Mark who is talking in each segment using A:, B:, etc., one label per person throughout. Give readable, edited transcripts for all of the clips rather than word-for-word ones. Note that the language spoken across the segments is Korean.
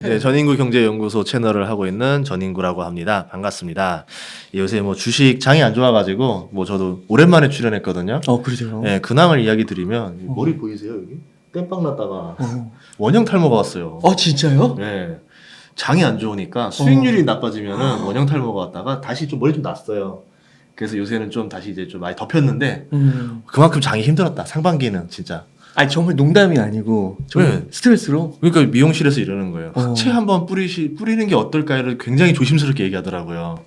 A: 네, 전인구 경제연구소 채널을 하고 있는 전인구라고 합니다. 반갑습니다. 요새 뭐 주식 장이 안 좋아가지고 뭐 저도 오랜만에 출연했거든요.
B: 그러세요?
A: 네, 근황을 이야기 드리면 머리 보이세요 여기? 땜빵 났다가 원형 탈모가 왔어요.
B: 진짜요?
A: 네, 장이 안 좋으니까 수익률이 나빠지면은 원형 탈모가 왔다가 다시 좀 머리 좀 났어요. 그래서 요새는 좀 다시 이제 좀 많이 덮였는데 그만큼 장이 힘들었다. 상반기는 진짜.
B: 아니 정말 농담이 아니고 정말
A: 네.
B: 스트레스로.
A: 그러니까 미용실에서 이러는 거예요. 흑채 한번 뿌리는 게 어떨까를 굉장히 조심스럽게 얘기하더라고요.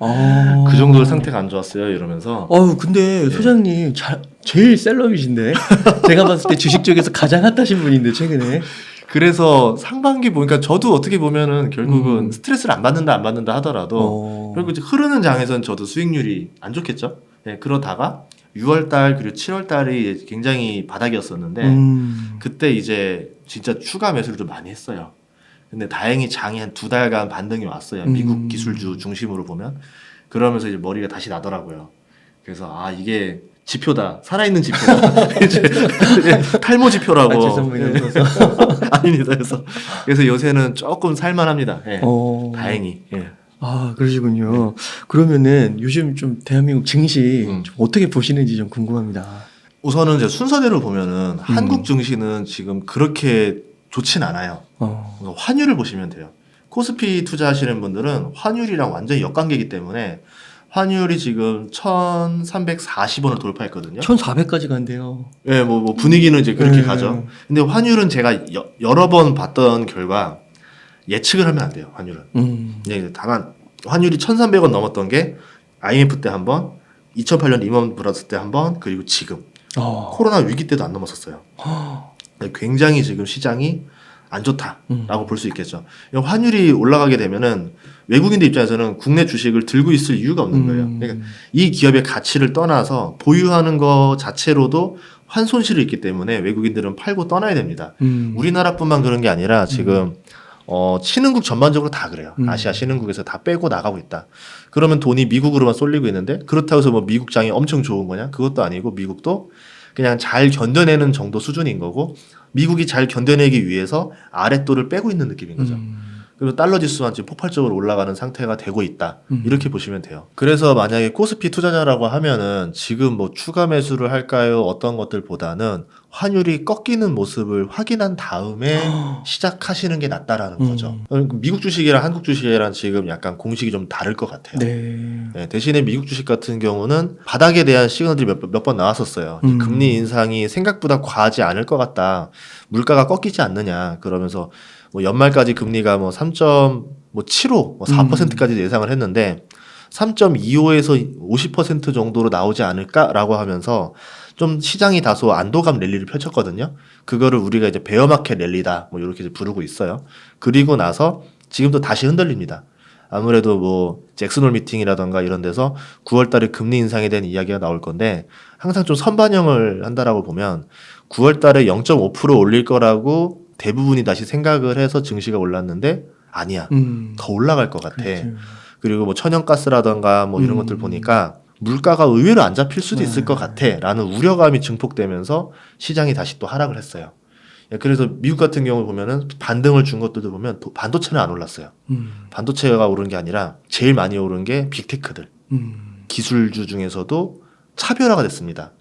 A: 그 정도로 상태가 안 좋았어요 이러면서.
B: 근데 소장님 제일 셀럽이신데 제가 봤을 때 주식 쪽에서 가장 핫하신 분인데 최근에.
A: 그래서 상반기 보니까 저도 어떻게 보면은 결국은 스트레스를 안 받는다 하더라도 결국 이제 흐르는 장에서는 저도 수익률이 안 좋겠죠. 네, 그러다가 6월달 그리고 7월달이 굉장히 바닥이었었는데 그때 이제 진짜 추가 매수를 좀 많이 했어요. 근데 다행히 장이 한 2달간 반등이 왔어요. 미국 기술주 중심으로 보면. 그러면서 이제 머리가 다시 나더라고요. 그래서 이게 지표다. 살아있는 지표다. 이제 탈모 지표라고.
B: 죄송합니다.
A: 아닙니다. 그래서 요새는 조금 살만합니다. 예. 다행히. 예.
B: 그러시군요. 그러면은 요즘 좀 대한민국 증시 좀 어떻게 보시는지 좀 궁금합니다.
A: 우선은 이제 순서대로 보면은 한국 증시는 지금 그렇게 좋진 않아요. 그래서 환율을 보시면 돼요. 코스피 투자하시는 분들은 환율이랑 완전히 역관계이기 때문에 환율이 지금 1,340원을 돌파했거든요.
B: 1,400까지 간대요.
A: 예, 뭐 분위기는 이제 그렇게 가죠. 근데 환율은 제가 여러 번 봤던 결과 예측을 하면 안 돼요. 환율은. 네, 다만 환율이 1,300원 넘었던 게 IMF 때 한 번, 2008년 리먼 브라더스 때 한 번, 그리고 지금 코로나 위기 때도 안 넘었었어요. 굉장히 지금 시장이 안 좋다라고 볼 수 있겠죠. 환율이 올라가게 되면은 외국인들 입장에서는 국내 주식을 들고 있을 이유가 없는 거예요. 그러니까 이 기업의 가치를 떠나서 보유하는 것 자체로도 환손실이 있기 때문에 외국인들은 팔고 떠나야 됩니다. 우리나라뿐만 그런 게 아니라 지금 신흥국 전반적으로 다 그래요. 아시아 신흥국에서 다 빼고 나가고 있다. 그러면 돈이 미국으로만 쏠리고 있는데 그렇다고 해서 뭐 미국 장이 엄청 좋은 거냐? 그것도 아니고 미국도 그냥 잘 견뎌내는 정도 수준인 거고 미국이 잘 견뎌내기 위해서 아랫돌을 빼고 있는 느낌인 거죠. 그리고 달러 지수만 지금 폭발적으로 올라가는 상태가 되고 있다. 이렇게 보시면 돼요. 그래서 만약에 코스피 투자자라고 하면은 지금 뭐 추가 매수를 할까요? 어떤 것들보다는 환율이 꺾이는 모습을 확인한 다음에 시작하시는 게 낫다라는 거죠. 미국 주식이랑 한국 주식이랑 지금 약간 공식이 좀 다를 것 같아요. 네, 대신에 미국 주식 같은 경우는 바닥에 대한 시그널들이 몇 번 나왔었어요. 금리 인상이 생각보다 과하지 않을 것 같다. 물가가 꺾이지 않느냐. 그러면서 뭐 연말까지 금리가 뭐 3.75, 4%까지 예상을 했는데 3.25에서 50% 정도로 나오지 않을까라고 하면서 좀 시장이 다소 안도감 랠리를 펼쳤거든요. 그거를 우리가 이제 베어마켓 랠리다 뭐 이렇게 부르고 있어요. 그리고 나서 지금도 다시 흔들립니다. 아무래도 뭐 잭슨홀 미팅이라던가 이런 데서 9월 달에 금리 인상에 대한 이야기가 나올 건데 항상 좀 선반영을 한다라고 보면 9월 달에 0.5% 올릴 거라고 대부분이 다시 생각을 해서 증시가 올랐는데 아니야. 더 올라갈 것 같아. 그렇죠. 그리고 뭐 천연가스라던가 뭐 이런 것들 보니까 물가가 의외로 안 잡힐 수도 있을 것 같아 라는 우려감이 증폭되면서 시장이 다시 또 하락을 했어요. 그래서 미국 같은 경우를 보면은 반등을 준 것들도 보면 반도체는 안 올랐어요. 반도체가 오른 게 아니라 제일 많이 오른 게 빅테크들. 기술주 중에서도 차별화가 됐습니다.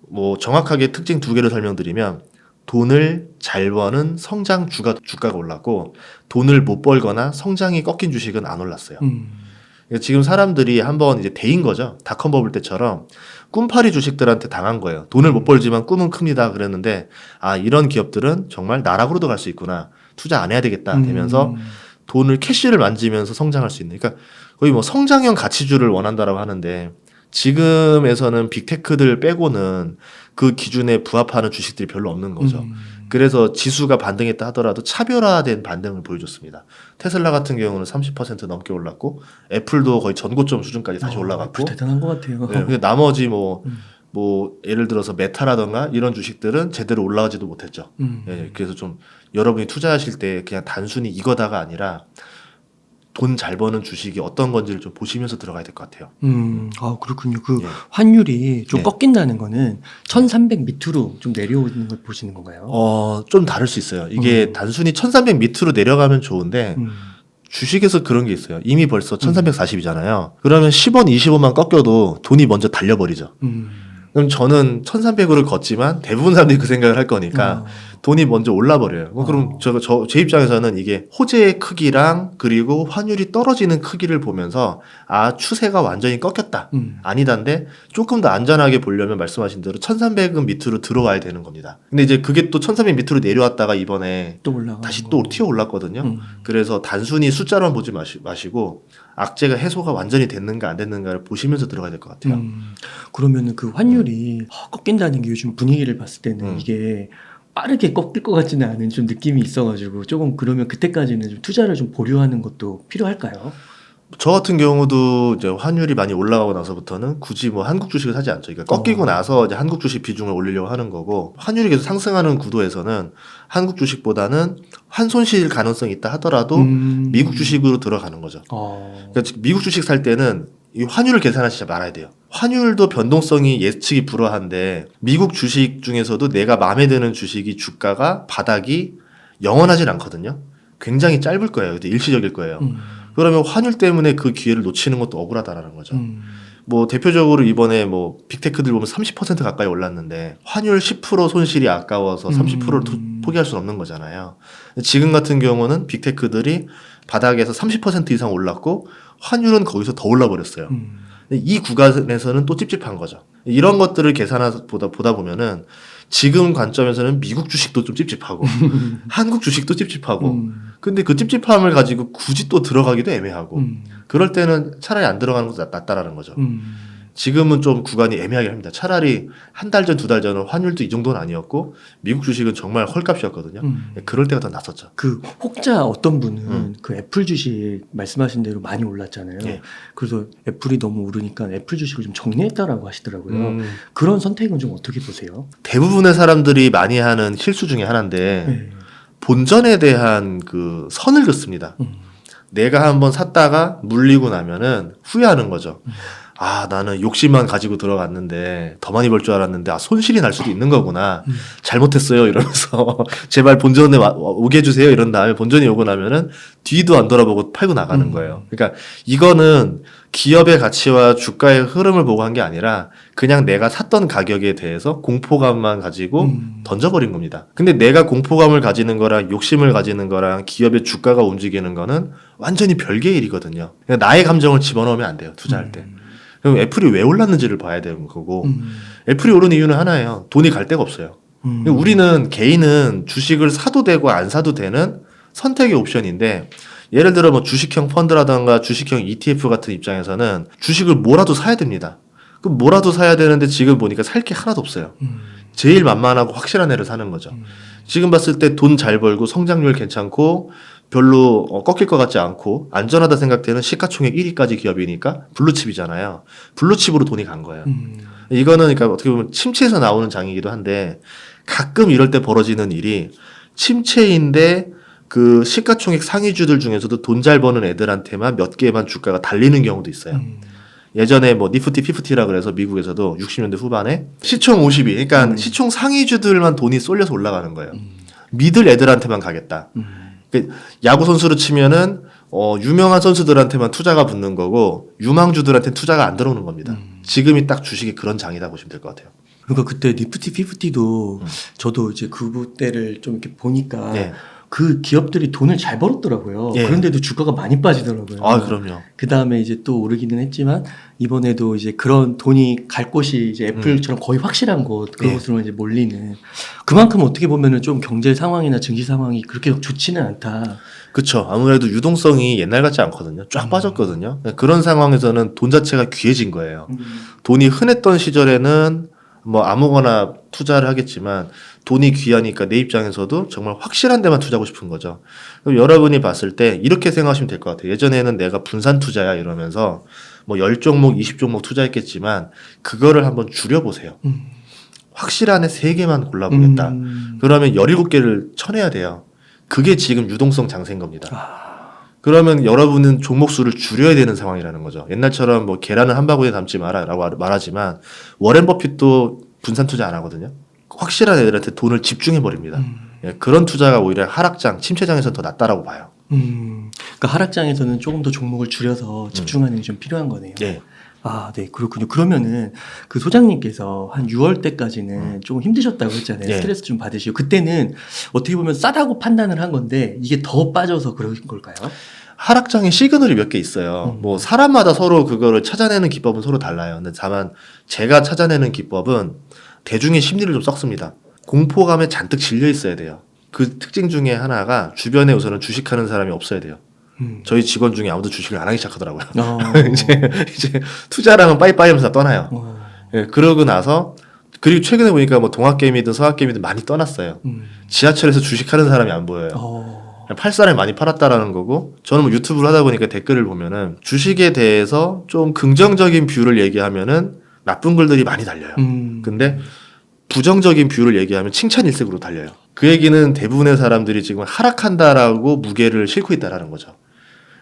A: 뭐 정확하게 특징 2개를 설명드리면 돈을 잘 버는 성장 주가가 올랐고 돈을 못 벌거나 성장이 꺾인 주식은 안 올랐어요. 그러니까 지금 사람들이 한번 이제 대인 거죠. 닷컴 버블 때처럼 꿈파리 주식들한테 당한 거예요. 돈을 못 벌지만 꿈은 큽니다. 그랬는데 이런 기업들은 정말 나락으로도 갈 수 있구나. 투자 안 해야 되겠다 되면서 돈을 캐시를 만지면서 성장할 수 있는. 그러니까 거의 뭐 성장형 가치주를 원한다라고 하는데 지금에서는 빅테크들 빼고는 그 기준에 부합하는 주식들이 별로 없는 거죠. 그래서 지수가 반등했다 하더라도 차별화된 반등을 보여줬습니다. 테슬라 같은 경우는 30% 넘게 올랐고 애플도 거의 전고점 수준까지 다시 올라갔고
B: 대단한 것 같아요.
A: 네, 나머지 뭐 예를 들어서 메타라던가 이런 주식들은 제대로 올라가지도 못했죠. 네, 그래서 좀 여러분이 투자하실 때 그냥 단순히 이거다가 아니라 돈 잘 버는 주식이 어떤 건지를 좀 보시면서 들어가야 될 것 같아요.
B: 그렇군요. 그
A: 예.
B: 환율이 좀
A: 예.
B: 꺾인다는 거는 1300 밑으로 좀 내려오는 걸 보시는 건가요?
A: 좀 다를 수 있어요. 이게 단순히 1300 밑으로 내려가면 좋은데
B: 음.
A: 주식에서 그런 게 있어요. 이미 벌써 1340이잖아요. 그러면 10원, 20원만 꺾여도 돈이 먼저 달려버리죠. 그럼 저는 1300으로 걷지만 대부분 사람들이 그 생각을 할 거니까 돈이 먼저 올라버려요. 그럼 제 입장에서는 이게 호재의 크기랑 그리고 환율이 떨어지는 크기를 보면서 추세가 완전히 꺾였다. 아니다인데 조금 더 안전하게 보려면 말씀하신 대로 1300은 밑으로 들어와야 되는 겁니다. 근데 이제 그게 또 1300 밑으로 내려왔다가 이번에
B: 또 올라가
A: 다시 또 튀어 올랐거든요. 그래서 단순히 숫자로만 보지 마시고 악재가 해소가 완전히 됐는가 안 됐는가를 보시면서 들어가야 될 것 같아요.
B: 그러면은 그 환율이 꺾인다는 게 요즘 분위기를 봤을 때는 이게 빠르게 꺾일 것 같지는 않은 좀 느낌이 있어가지고 조금 그러면 그때까지는 좀 투자를 좀 보류하는 것도 필요할까요?
A: 저 같은 경우도 이제 환율이 많이 올라가고 나서부터는 굳이 뭐 한국 주식을 사지 않죠. 그러니까 꺾이고 나서 이제 한국 주식 비중을 올리려고 하는 거고, 환율이 계속 상승하는 구도에서는 한국 주식보다는 환손실 가능성이 있다 하더라도 미국 주식으로 들어가는 거죠. 그러니까 미국 주식 살 때는 이 환율을 계산하지 말아야 돼요. 환율도 변동성이 예측이 불허한데 미국 주식 중에서도 내가 마음에 드는 주식이 주가가 바닥이 영원하진 않거든요. 굉장히 짧을 거예요. 근데 일시적일 거예요. 그러면 환율 때문에 그 기회를 놓치는 것도 억울하다라는 거죠. 뭐 대표적으로 이번에 뭐 빅테크들 보면 30% 가까이 올랐는데 환율 10% 손실이 아까워서 30%를 포기할 수는 없는 거잖아요. 지금 같은 경우는 빅테크들이 바닥에서 30% 이상 올랐고 환율은 거기서 더 올라버렸어요. 이 구간에서는 또 찝찝한 거죠. 이런 것들을 보다 보면은 지금 관점에서는 미국 주식도 좀 찝찝하고 한국 주식도 찝찝하고 근데 그 찝찝함을 가지고 굳이 또 들어가기도 애매하고 그럴 때는 차라리 안 들어가는 것도 낫다라는 거죠. 지금은 좀 구간이 애매하게 합니다. 차라리 한 달 전, 두 달 전은 환율도 이 정도는 아니었고 미국 주식은 정말 헐값이었거든요. 그럴 때가 더 낫었죠.
B: 그 혹자 어떤 분은 그 애플 주식 말씀하신 대로 많이 올랐잖아요.
A: 예.
B: 그래서 애플이 너무 오르니까 애플 주식을 좀 정리했다라고 하시더라고요. 그런 선택은 좀 어떻게 보세요?
A: 대부분의 사람들이 많이 하는 실수 중에 하나인데 본전에 대한 그 선을 긋습니다. 내가 한번 샀다가 물리고 나면은 후회하는 거죠. 나는 욕심만 가지고 들어갔는데 더 많이 벌 줄 알았는데 손실이 날 수도 있는 거구나. 잘못했어요 이러면서 제발 본전에 오게 해주세요 이런 다음에 본전이 오고 나면은 뒤도 안 돌아보고 팔고 나가는 거예요. 그러니까 이거는 기업의 가치와 주가의 흐름을 보고 한 게 아니라 그냥 내가 샀던 가격에 대해서 공포감만 가지고 던져버린 겁니다. 근데 내가 공포감을 가지는 거랑 욕심을 가지는 거랑 기업의 주가가 움직이는 거는 완전히 별개의 일이거든요. 그러니까 나의 감정을 집어넣으면 안 돼요. 투자할 때. 그럼 애플이 왜 올랐는지를 봐야 되는 거고 애플이 오른 이유는 하나예요. 돈이 갈 데가 없어요. 우리는 개인은 주식을 사도 되고 안 사도 되는 선택의 옵션인데 예를 들어 뭐 주식형 펀드라든가 주식형 ETF 같은 입장에서는 주식을 뭐라도 사야 됩니다. 그럼 뭐라도 사야 되는데 지금 보니까 살 게 하나도 없어요. 제일 만만하고 확실한 애를 사는 거죠. 지금 봤을 때 돈 잘 벌고 성장률 괜찮고 별로 꺾일 것 같지 않고 안전하다 생각되는 시가총액 1위까지 기업이니까 블루칩이잖아요. 블루칩으로 돈이 간 거예요. 이거는 그러니까 어떻게 보면 침체에서 나오는 장이기도 한데 가끔 이럴 때 벌어지는 일이 침체인데 그 시가총액 상위주들 중에서도 돈 잘 버는 애들한테만 몇 개만 주가가 달리는 경우도 있어요. 예전에 뭐 니프티 피프티라 그래서 미국에서도 60년대 후반에 시총 50위 그러니까 시총 상위주들만 돈이 쏠려서 올라가는 거예요. 미들 애들한테만 가겠다. 그러니까 야구 선수로 치면은 유명한 선수들한테만 투자가 붙는 거고 유망주들한테는 투자가 안 들어오는 겁니다. 지금이 딱 주식이 그런 장이다 보시면 될 것 같아요.
B: 그러니까 그때 니프티 피프티도 저도 이제 그때를 좀 이렇게 보니까
A: 네.
B: 그 기업들이 돈을 잘 벌었더라고요.
A: 예.
B: 그런데도 주가가 많이 빠지더라고요.
A: 그럼요.
B: 그 다음에 이제 또 오르기는 했지만 이번에도 이제 그런 돈이 갈 곳이 이제 애플처럼 거의 확실한 곳 그것으로 이제 몰리는 그만큼 어떻게 보면은 좀 경제 상황이나 증시 상황이 그렇게 좋지는 않다.
A: 그렇죠. 아무래도 유동성이 옛날 같지 않거든요. 쫙 빠졌거든요. 그런 상황에서는 돈 자체가 귀해진 거예요. 돈이 흔했던 시절에는 뭐 아무거나 투자를 하겠지만 돈이 귀하니까 내 입장에서도 정말 확실한 데만 투자하고 싶은 거죠. 그럼 여러분이 봤을 때 이렇게 생각하시면 될 것 같아요. 예전에는 내가 분산 투자야 이러면서 뭐 10종목, 20종목 투자했겠지만 그거를 한번 줄여보세요. 확실한 애 3개만 골라보겠다. 그러면 17개를 쳐내야 돼요. 그게 지금 유동성 장세인 겁니다. 그러면 여러분은 종목 수를 줄여야 되는 상황이라는 거죠. 옛날처럼 뭐 계란을 한 바구니에 담지 마라라고 말하지만 워렌 버핏도 분산 투자 안 하거든요. 확실한 애들한테 돈을 집중해 버립니다. 예, 그런 투자가 오히려 하락장, 침체장에서 더 낫다라고 봐요.
B: 그러니까 하락장에서는 조금 더 종목을 줄여서 집중하는 게 좀 필요한 거네요.
A: 예.
B: 아, 네, 그렇군요. 그러면은 그 소장님께서 한 6월 때까지는 조금 힘드셨다고 했잖아요.
A: 예.
B: 스트레스 좀 받으시고 그때는 어떻게 보면 싸다고 판단을 한 건데 이게 더 빠져서 그런 걸까요?
A: 하락장에 시그널이 몇 개 있어요. 뭐 사람마다 서로 그거를 찾아내는 기법은 서로 달라요. 근데 다만 제가 찾아내는 기법은 대중의 심리를 좀 섞습니다. 공포감에 잔뜩 질려 있어야 돼요. 그 특징 중에 하나가 주변에 우선은 주식하는 사람이 없어야 돼요. 저희 직원 중에 아무도 주식을 안 하기 시작하더라고요. 이제 투자랑은 빠이빠이 하면서 떠나요. 예, 그러고 나서 그리고 최근에 보니까 뭐 동학개미든 서학개미든 많이 떠났어요. 지하철에서 주식하는 사람이 안 보여요. 팔 사람이 많이 팔았다라는 거고 저는 뭐 유튜브를 하다 보니까 댓글을 보면은 주식에 대해서 좀 긍정적인 뷰를 얘기하면은 나쁜 글들이 많이 달려요. 근데 부정적인 뷰를 얘기하면 칭찬 일색으로 달려요. 그 얘기는 대부분의 사람들이 지금 하락한다라고 무게를 싣고 있다라는 거죠.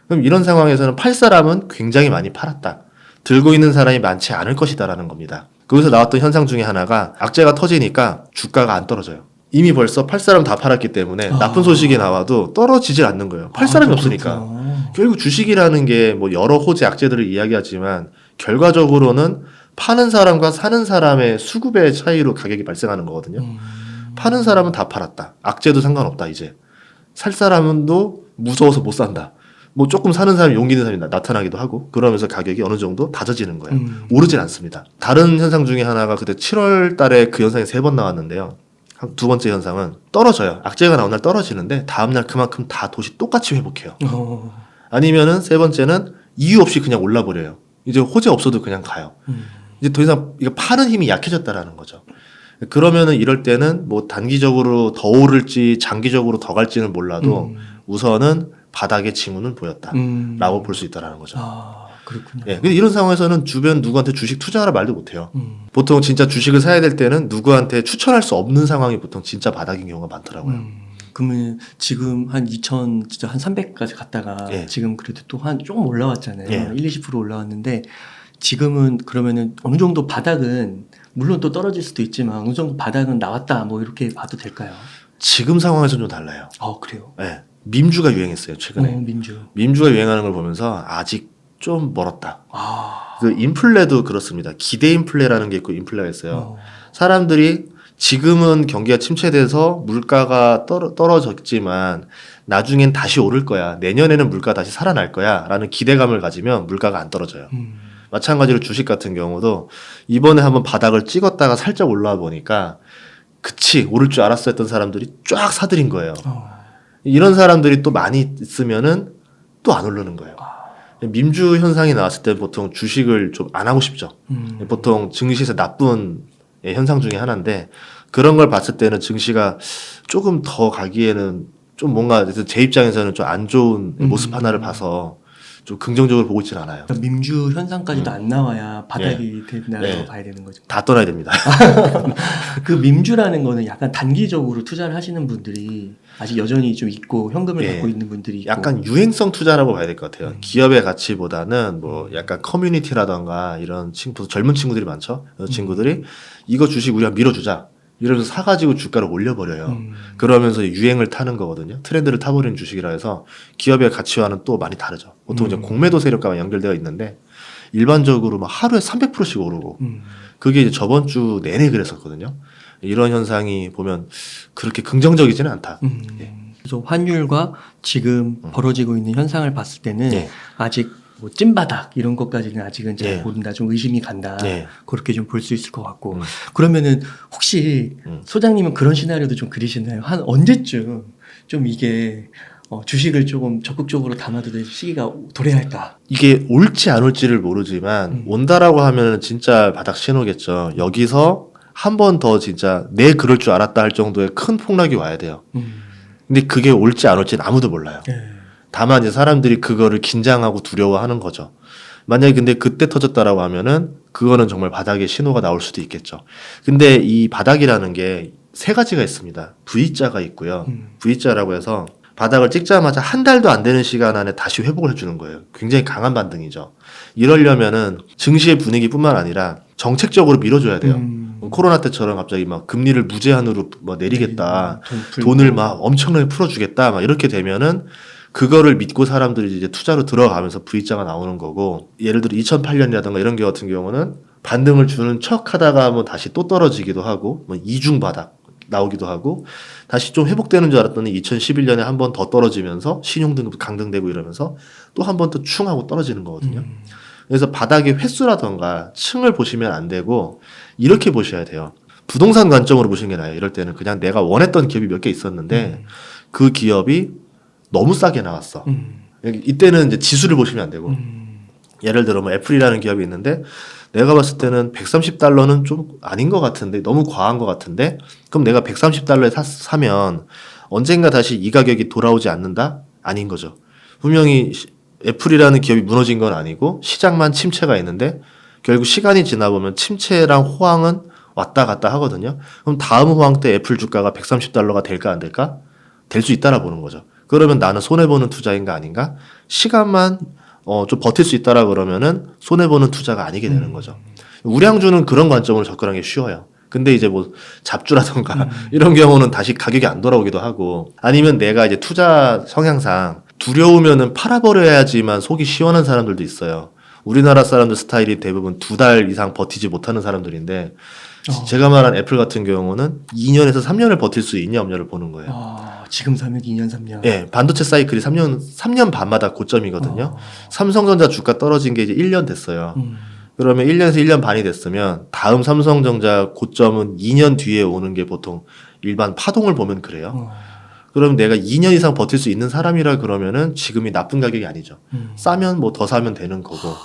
A: 그럼 이런 상황에서는 팔 사람은 굉장히 많이 팔았다. 들고 있는 사람이 많지 않을 것이다라는 겁니다. 거기서 나왔던 현상 중에 하나가 악재가 터지니까 주가가 안 떨어져요. 이미 벌써 팔 사람 다 팔았기 때문에 나쁜 소식이 나와도 떨어지질 않는 거예요. 팔 사람이 없으니까.
B: 그렇구나.
A: 결국 주식이라는 게 뭐 여러 호재 악재들을 이야기하지만 결과적으로는 파는 사람과 사는 사람의 수급의 차이로 가격이 발생하는 거거든요. 파는 사람은 다 팔았다. 악재도 상관없다 이제. 살 사람은도 무서워서 못 산다. 뭐 조금 사는 사람이 용기 있는 사람이 나타나기도 하고 그러면서 가격이 어느 정도 다져지는 거예요. 오르진 않습니다. 다른 현상 중에 하나가 그때 7월 달에 그 현상이 3번 나왔는데요. 두 번째 현상은 떨어져요. 악재가 나온 날 떨어지는데 다음날 그만큼 다 도시 똑같이 회복해요. 아니면은 세 번째는 이유 없이 그냥 올라버려요. 이제 호재 없어도 그냥 가요. 이제 더 이상 이거 파는 힘이 약해졌다라는 거죠. 그러면은 이럴 때는 뭐 단기적으로 더 오를지 장기적으로 더 갈지는 몰라도 우선은 바닥의 징후는 보였다라고 볼 수 있다라는 거죠.
B: 아, 그렇군요.
A: 예, 근데 이런 상황에서는 주변 누구한테 주식 투자하라 말도 못해요. 보통 진짜 주식을 사야 될 때는 누구한테 추천할 수 없는 상황이 보통 진짜 바닥인 경우가 많더라고요.
B: 그러면 지금 한 2000, 진짜 한 300까지 갔다가
A: 예.
B: 지금 그래도 또 한 조금 올라왔잖아요.
A: 예.
B: 1-20% 올라왔는데 지금은 그러면은 어느 정도 바닥은 물론 또 떨어질 수도 있지만 어느 정도 바닥은 나왔다 뭐 이렇게 봐도 될까요?
A: 지금 상황에서는 좀 달라요.
B: 아, 그래요?
A: 예, 밈주가 유행했어요 최근에.
B: 민주.
A: 밈주가 유행하는 걸 보면서 아직 좀 멀었다.
B: 아.
A: 그 인플레도 그렇습니다. 기대 인플레라는 게 있고 인플레가 있어요. 사람들이 지금은 경기가 침체돼서 물가가 떨어졌지만 나중엔 다시 오를 거야. 내년에는 물가 다시 살아날 거야. 라는 기대감을 가지면 물가가 안 떨어져요. 마찬가지로 주식 같은 경우도 이번에 한번 바닥을 찍었다가 살짝 올라와 보니까 그치 오를 줄 알았어 했던 사람들이 쫙 사들인 거예요. 이런 사람들이 또 많이 있으면은 또 안 오르는 거예요. 밈주 현상이 나왔을 때 보통 주식을 좀 안 하고 싶죠. 보통 증시에서 나쁜 현상 중에 하나인데 그런 걸 봤을 때는 증시가 조금 더 가기에는 좀 뭔가 제 입장에서는 좀 안 좋은 모습 하나를 봐서 좀 긍정적으로 보고 있지는 않아요.
B: 그러니까 민주 현상까지도 안 나와야 바닥이 된다고
A: 예.
B: 봐야 되는 거죠.
A: 다 떠나야 됩니다.
B: 그 밈주라는 거는 약간 단기적으로 투자를 하시는 분들이 아직 여전히 좀 있고 현금을
A: 예.
B: 갖고 있는 분들이 있고
A: 약간 유행성 투자라고 봐야 될 것 같아요. 기업의 가치보다는 뭐 약간 커뮤니티라던가 이런 젊은 친구들이 많죠. 이런 친구들이 이거 주식 우리가 밀어주자. 이러면서 사가지고 주가를 올려버려요. 그러면서 유행을 타는 거거든요. 트렌드를 타버리는 주식이라 해서 기업의 가치와는 또 많이 다르죠. 보통 이제 공매도 세력과만 연결되어 있는데 일반적으로 막 하루에 300%씩 오르고 그게 이제 저번 주 내내 그랬었거든요. 이런 현상이 보면 그렇게 긍정적이지는 않다. 예.
B: 그래서 환율과 지금 벌어지고 있는 현상을 봤을 때는
A: 예.
B: 아직 뭐 찐바닥 이런 것까지는 아직은 잘
A: 예.
B: 모른다. 좀 의심이 간다.
A: 예.
B: 그렇게 좀 볼 수 있을 것 같고. 그러면은 혹시 소장님은 그런 시나리오도 좀 그리시나요? 한 언제쯤 좀 이게 주식을 조금 적극적으로 담아도 될 시기가 도래할까?
A: 이게 올지 안 올지를 모르지만 온다라고 하면 진짜 바닥 신호겠죠. 여기서 한 번 더 진짜 내 그럴 줄 알았다 할 정도의 큰 폭락이 와야 돼요. 근데 그게 올지 안 올지는 아무도 몰라요.
B: 예.
A: 다만 이제 사람들이 그거를 긴장하고 두려워하는 거죠. 만약에 근데 그때 터졌다라고 하면은 그거는 정말 바닥의 신호가 나올 수도 있겠죠. 근데 이 바닥이라는 게 세 가지가 있습니다. V자가 있고요. V자라고 해서 바닥을 찍자마자 한 달도 안 되는 시간 안에 다시 회복을 해주는 거예요. 굉장히 강한 반등이죠. 이러려면은 증시의 분위기뿐만 아니라 정책적으로 밀어줘야 돼요. 코로나 때처럼 갑자기 막 금리를 무제한으로 뭐 내리겠다, 돈을 막 엄청나게 풀어주겠다, 막 이렇게 되면은 그거를 믿고 사람들이 이제 투자로 들어가면서 V자가 나오는 거고, 예를 들어 2008년이라든가 이런 게 같은 경우는 반등을 주는 척 하다가 뭐 다시 또 떨어지기도 하고, 뭐 이중 바닥 나오기도 하고, 다시 좀 회복되는 줄 알았더니 2011년에 한 번 더 떨어지면서 신용등급 강등되고 이러면서 또 한 번 또 충 하고 떨어지는 거거든요. 그래서 바닥의 횟수라던가 층을 보시면 안 되고 이렇게 보셔야 돼요. 부동산 관점으로 보시는 게 나아요. 이럴 때는 그냥 내가 원했던 기업이 몇 개 있었는데 그 기업이 너무 싸게 나왔어. 이때는 이제 지수를 보시면 안 되고 예를 들어 뭐 애플이라는 기업이 있는데 내가 봤을 때는 $130는 좀 아닌 것 같은데, 너무 과한 것 같은데, 그럼 내가 $130에 사면 언젠가 다시 이 가격이 돌아오지 않는다? 아닌 거죠. 분명히 애플이라는 기업이 무너진 건 아니고 시장만 침체가 있는데 결국 시간이 지나 보면 침체랑 호황은 왔다 갔다 하거든요. 그럼 다음 호황 때 애플 주가가 $130가 될까 안 될까? 될 수 있다라 보는 거죠. 그러면 나는 손해보는 투자인가 아닌가? 시간만 좀 버틸 수 있다라 그러면은 손해보는 투자가 아니게 되는 거죠. 우량주는 그런 관점으로 접근하기 쉬워요. 근데 이제 뭐 잡주라던가 이런 경우는 다시 가격이 안 돌아오기도 하고, 아니면 내가 이제 투자 성향상 두려우면은 팔아버려야지만 속이 시원한 사람들도 있어요. 우리나라 사람들 스타일이 대부분 2달 이상 버티지 못하는 사람들인데 제가 말한 애플 같은 경우는 2년에서 3년을 버틸 수 있냐 없냐를 보는 거예요.
B: 지금 사면 2년 3년.
A: 예, 반도체 사이클이 3년 반마다 고점이거든요. 삼성전자 주가 떨어진 게 이제 1년 됐어요. 그러면 1년에서 1년 반이 됐으면 다음 삼성전자 고점은 2년 뒤에 오는 게 보통 일반 파동을 보면 그래요. 그럼 내가 2년 이상 버틸 수 있는 사람이라 그러면은 지금이 나쁜 가격이 아니죠. 싸면 뭐 더 사면 되는 거고.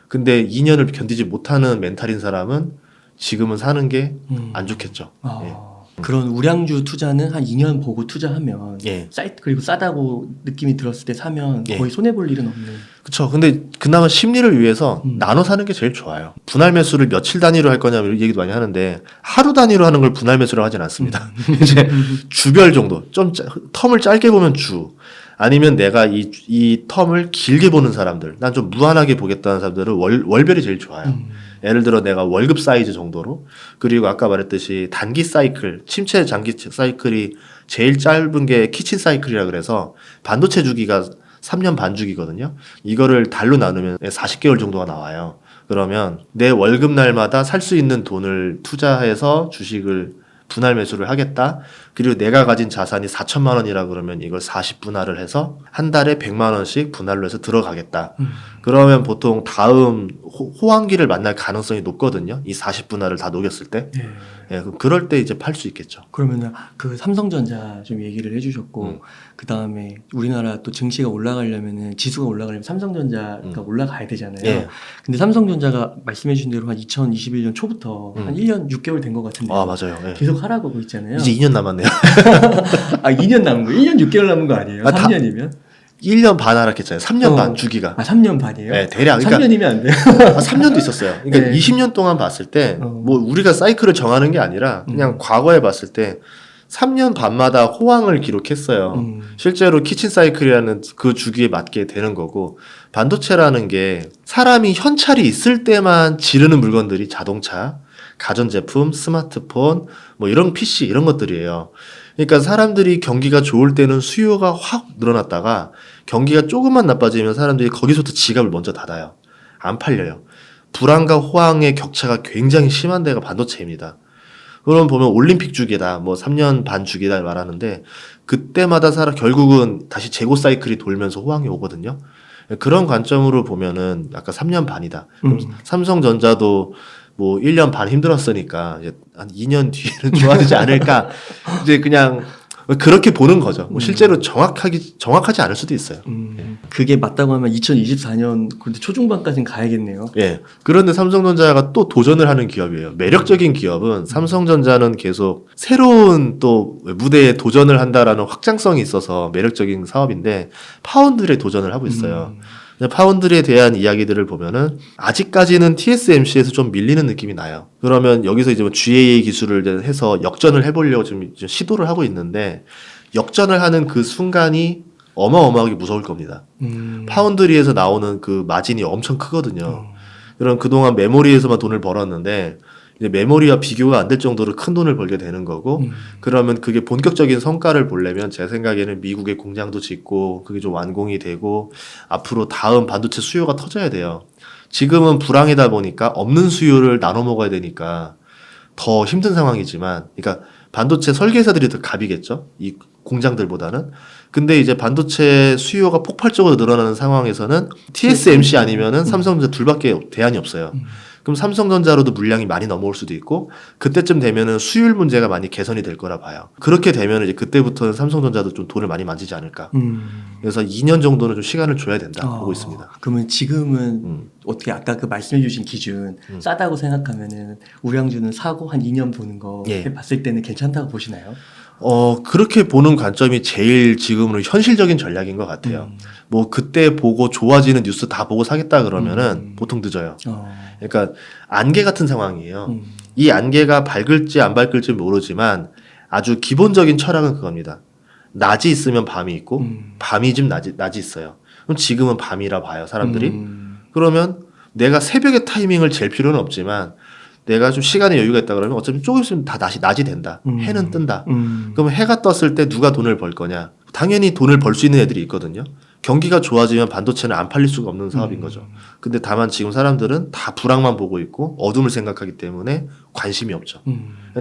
A: 근데 2년을 견디지 못하는 멘탈인 사람은 지금은 사는 게 안 좋겠죠. 예.
B: 그런 우량주 투자는 한 2년 보고 투자하면
A: 예.
B: 그리고 싸다고 느낌이 들었을 때 사면
A: 예.
B: 거의 손해 볼 일은 없는.
A: 그렇죠. 근데 그나마 심리를 위해서 나눠 사는 게 제일 좋아요. 분할 매수를 며칠 단위로 할 거냐 이런 얘기도 많이 하는데 하루 단위로 하는 걸 분할 매수라고 하진 않습니다. 이제 주별 정도, 좀 텀을 짧게 보면 주, 아니면 내가 이 텀을 길게 보는 사람들, 난 좀 무한하게 보겠다는 사람들은 월별이 제일 좋아요. 예를 들어 내가 월급 사이즈 정도로, 그리고 아까 말했듯이 단기 사이클, 침체 장기 사이클이 제일 짧은 게 키친 사이클이라 그래서 반도체 주기가 3년 반 주기거든요. 이거를 달로 나누면 40개월 정도가 나와요. 그러면 내 월급 날마다 살 수 있는 돈을 투자해서 주식을 분할 매수를 하겠다. 그리고 내가 가진 자산이 4천만 원이라 그러면 이걸 40분할을 해서 한 달에 100만 원씩 분할로 해서 들어가겠다. 그러면 보통 다음 호황기를 만날 가능성이 높거든요. 이 40분할을 다 녹였을 때. 예, 그럴 때 이제 팔 수 있겠죠.
B: 그러면 그 삼성전자 좀 얘기를 해주셨고, 그 다음에 우리나라 또 증시가 올라가려면은 지수가 올라가려면 삼성전자가 올라가야 되잖아요.
A: 예.
B: 근데 삼성전자가 말씀해주신 대로 한 2021년 초부터 한 1년 6개월 된 것 같은데.
A: 아, 맞아요. 예.
B: 계속 하라고 하고 있잖아요.
A: 이제 2년 남았네요.
B: 2년 남은 거, 1년 6개월 남은 거 아니에요? 3년이면?
A: 1년 반 하락했잖아요. 3년 반 주기가.
B: 3년 반이에요?
A: 네, 대략. 그러니까
B: 3년이면 안 돼요?
A: 3년도 있었어요. 그러니까
B: 네.
A: 20년 동안 봤을 때, 뭐 우리가 사이클을 정하는 게 아니라 그냥 과거에 봤을 때 3년 반마다 호황을 기록했어요. 실제로 키친 사이클이라는 그 주기에 맞게 되는 거고, 반도체라는 게 사람이 현찰이 있을 때만 지르는 물건들이 자동차, 가전제품, 스마트폰, 뭐 이런 PC 이런 것들이에요. 그러니까 사람들이 경기가 좋을 때는 수요가 확 늘어났다가 경기가 조금만 나빠지면 사람들이 거기서부터 지갑을 먼저 닫아요. 안 팔려요. 불안과 호황의 격차가 굉장히 심한 데가 반도체입니다. 그럼 보면 올림픽 주기다, 뭐 3년 반 주기다 말하는데 그때마다 결국은 다시 재고 사이클이 돌면서 호황이 오거든요. 그런 관점으로 보면은 아까 3년 반이다. 그럼 삼성전자도 뭐 1년 반 힘들었으니까 이제 한 2년 뒤에는 좋아지지 않을까. 이제 그냥 그렇게 보는 거죠. 뭐 실제로 정확하지 않을 수도 있어요.
B: 그게 맞다고 하면 2024년 근데 초중반까지는 가야겠네요.
A: 예. 그런데 삼성전자가 또 도전을 하는 기업이에요. 매력적인 기업은 삼성전자는 계속 새로운 또 무대에 도전을 한다라는 확장성이 있어서 매력적인 사업인데 파운드리에 도전을 하고 있어요. 파운드리에 대한 이야기들을 보면은 아직까지는 TSMC에서 좀 밀리는 느낌이 나요. 그러면 여기서 이제 뭐 GAA 기술을 이제 해서 역전을 해보려고 지금 시도를 하고 있는데 역전을 하는 그 순간이 어마어마하게 무서울 겁니다. 파운드리에서 나오는 그 마진이 엄청 크거든요. 그럼 그동안 메모리에서만 돈을 벌었는데 이제 메모리와 비교가 안 될 정도로 큰 돈을 벌게 되는 거고 그러면 그게 본격적인 성과를 보려면 제 생각에는 미국의 공장도 짓고 그게 좀 완공이 되고 앞으로 다음 반도체 수요가 터져야 돼요. 지금은 불황이다 보니까 없는 수요를 나눠 먹어야 되니까 더 힘든 상황이지만 그러니까 반도체 설계사들이 더 갑이겠죠. 이 공장들보다는. 근데 이제 반도체 수요가 폭발적으로 늘어나는 상황에서는 TSMC 아니면은 삼성전자 둘밖에 대안이 없어요. 그럼 삼성전자로도 물량이 많이 넘어올 수도 있고 그때쯤 되면은 수율 문제가 많이 개선이 될 거라 봐요. 그렇게 되면 이제 그때부터는 삼성전자도 좀 돈을 많이 만지지 않을까. 그래서 2년 정도는 좀 시간을 줘야 된다 보고 있습니다.
B: 그러면 지금은 어떻게 아까 그 말씀해주신 기준 싸다고 생각하면은 우량주는 사고 한 2년 보는 거
A: 예.
B: 봤을 때는 괜찮다고 보시나요?
A: 그렇게 보는 관점이 제일 지금으로 현실적인 전략인 것 같아요. 뭐 그때 보고 좋아지는 뉴스 다 보고 사겠다 그러면은 보통 늦어요. 그러니까 안개 같은 상황이에요. 이 안개가 밝을지 안 밝을지 모르지만 아주 기본적인 철학은 그겁니다. 낮이 있으면 밤이 있고 밤이 좀 낮이 있어요. 그럼 지금은 밤이라 봐요 사람들이. 그러면 내가 새벽의 타이밍을 잴 필요는 없지만 내가 좀 시간에 여유가 있다 그러면 어차피 조금 있으면 다 낮이 된다. 해는 뜬다. 그럼 해가 떴을 때 누가 돈을 벌 거냐? 당연히 돈을 벌 수 있는 애들이 있거든요. 경기가 좋아지면 반도체는 안 팔릴 수가 없는 사업인 거죠. 근데 다만 지금 사람들은 다 불황만 보고 있고 어둠을 생각하기 때문에 관심이 없죠.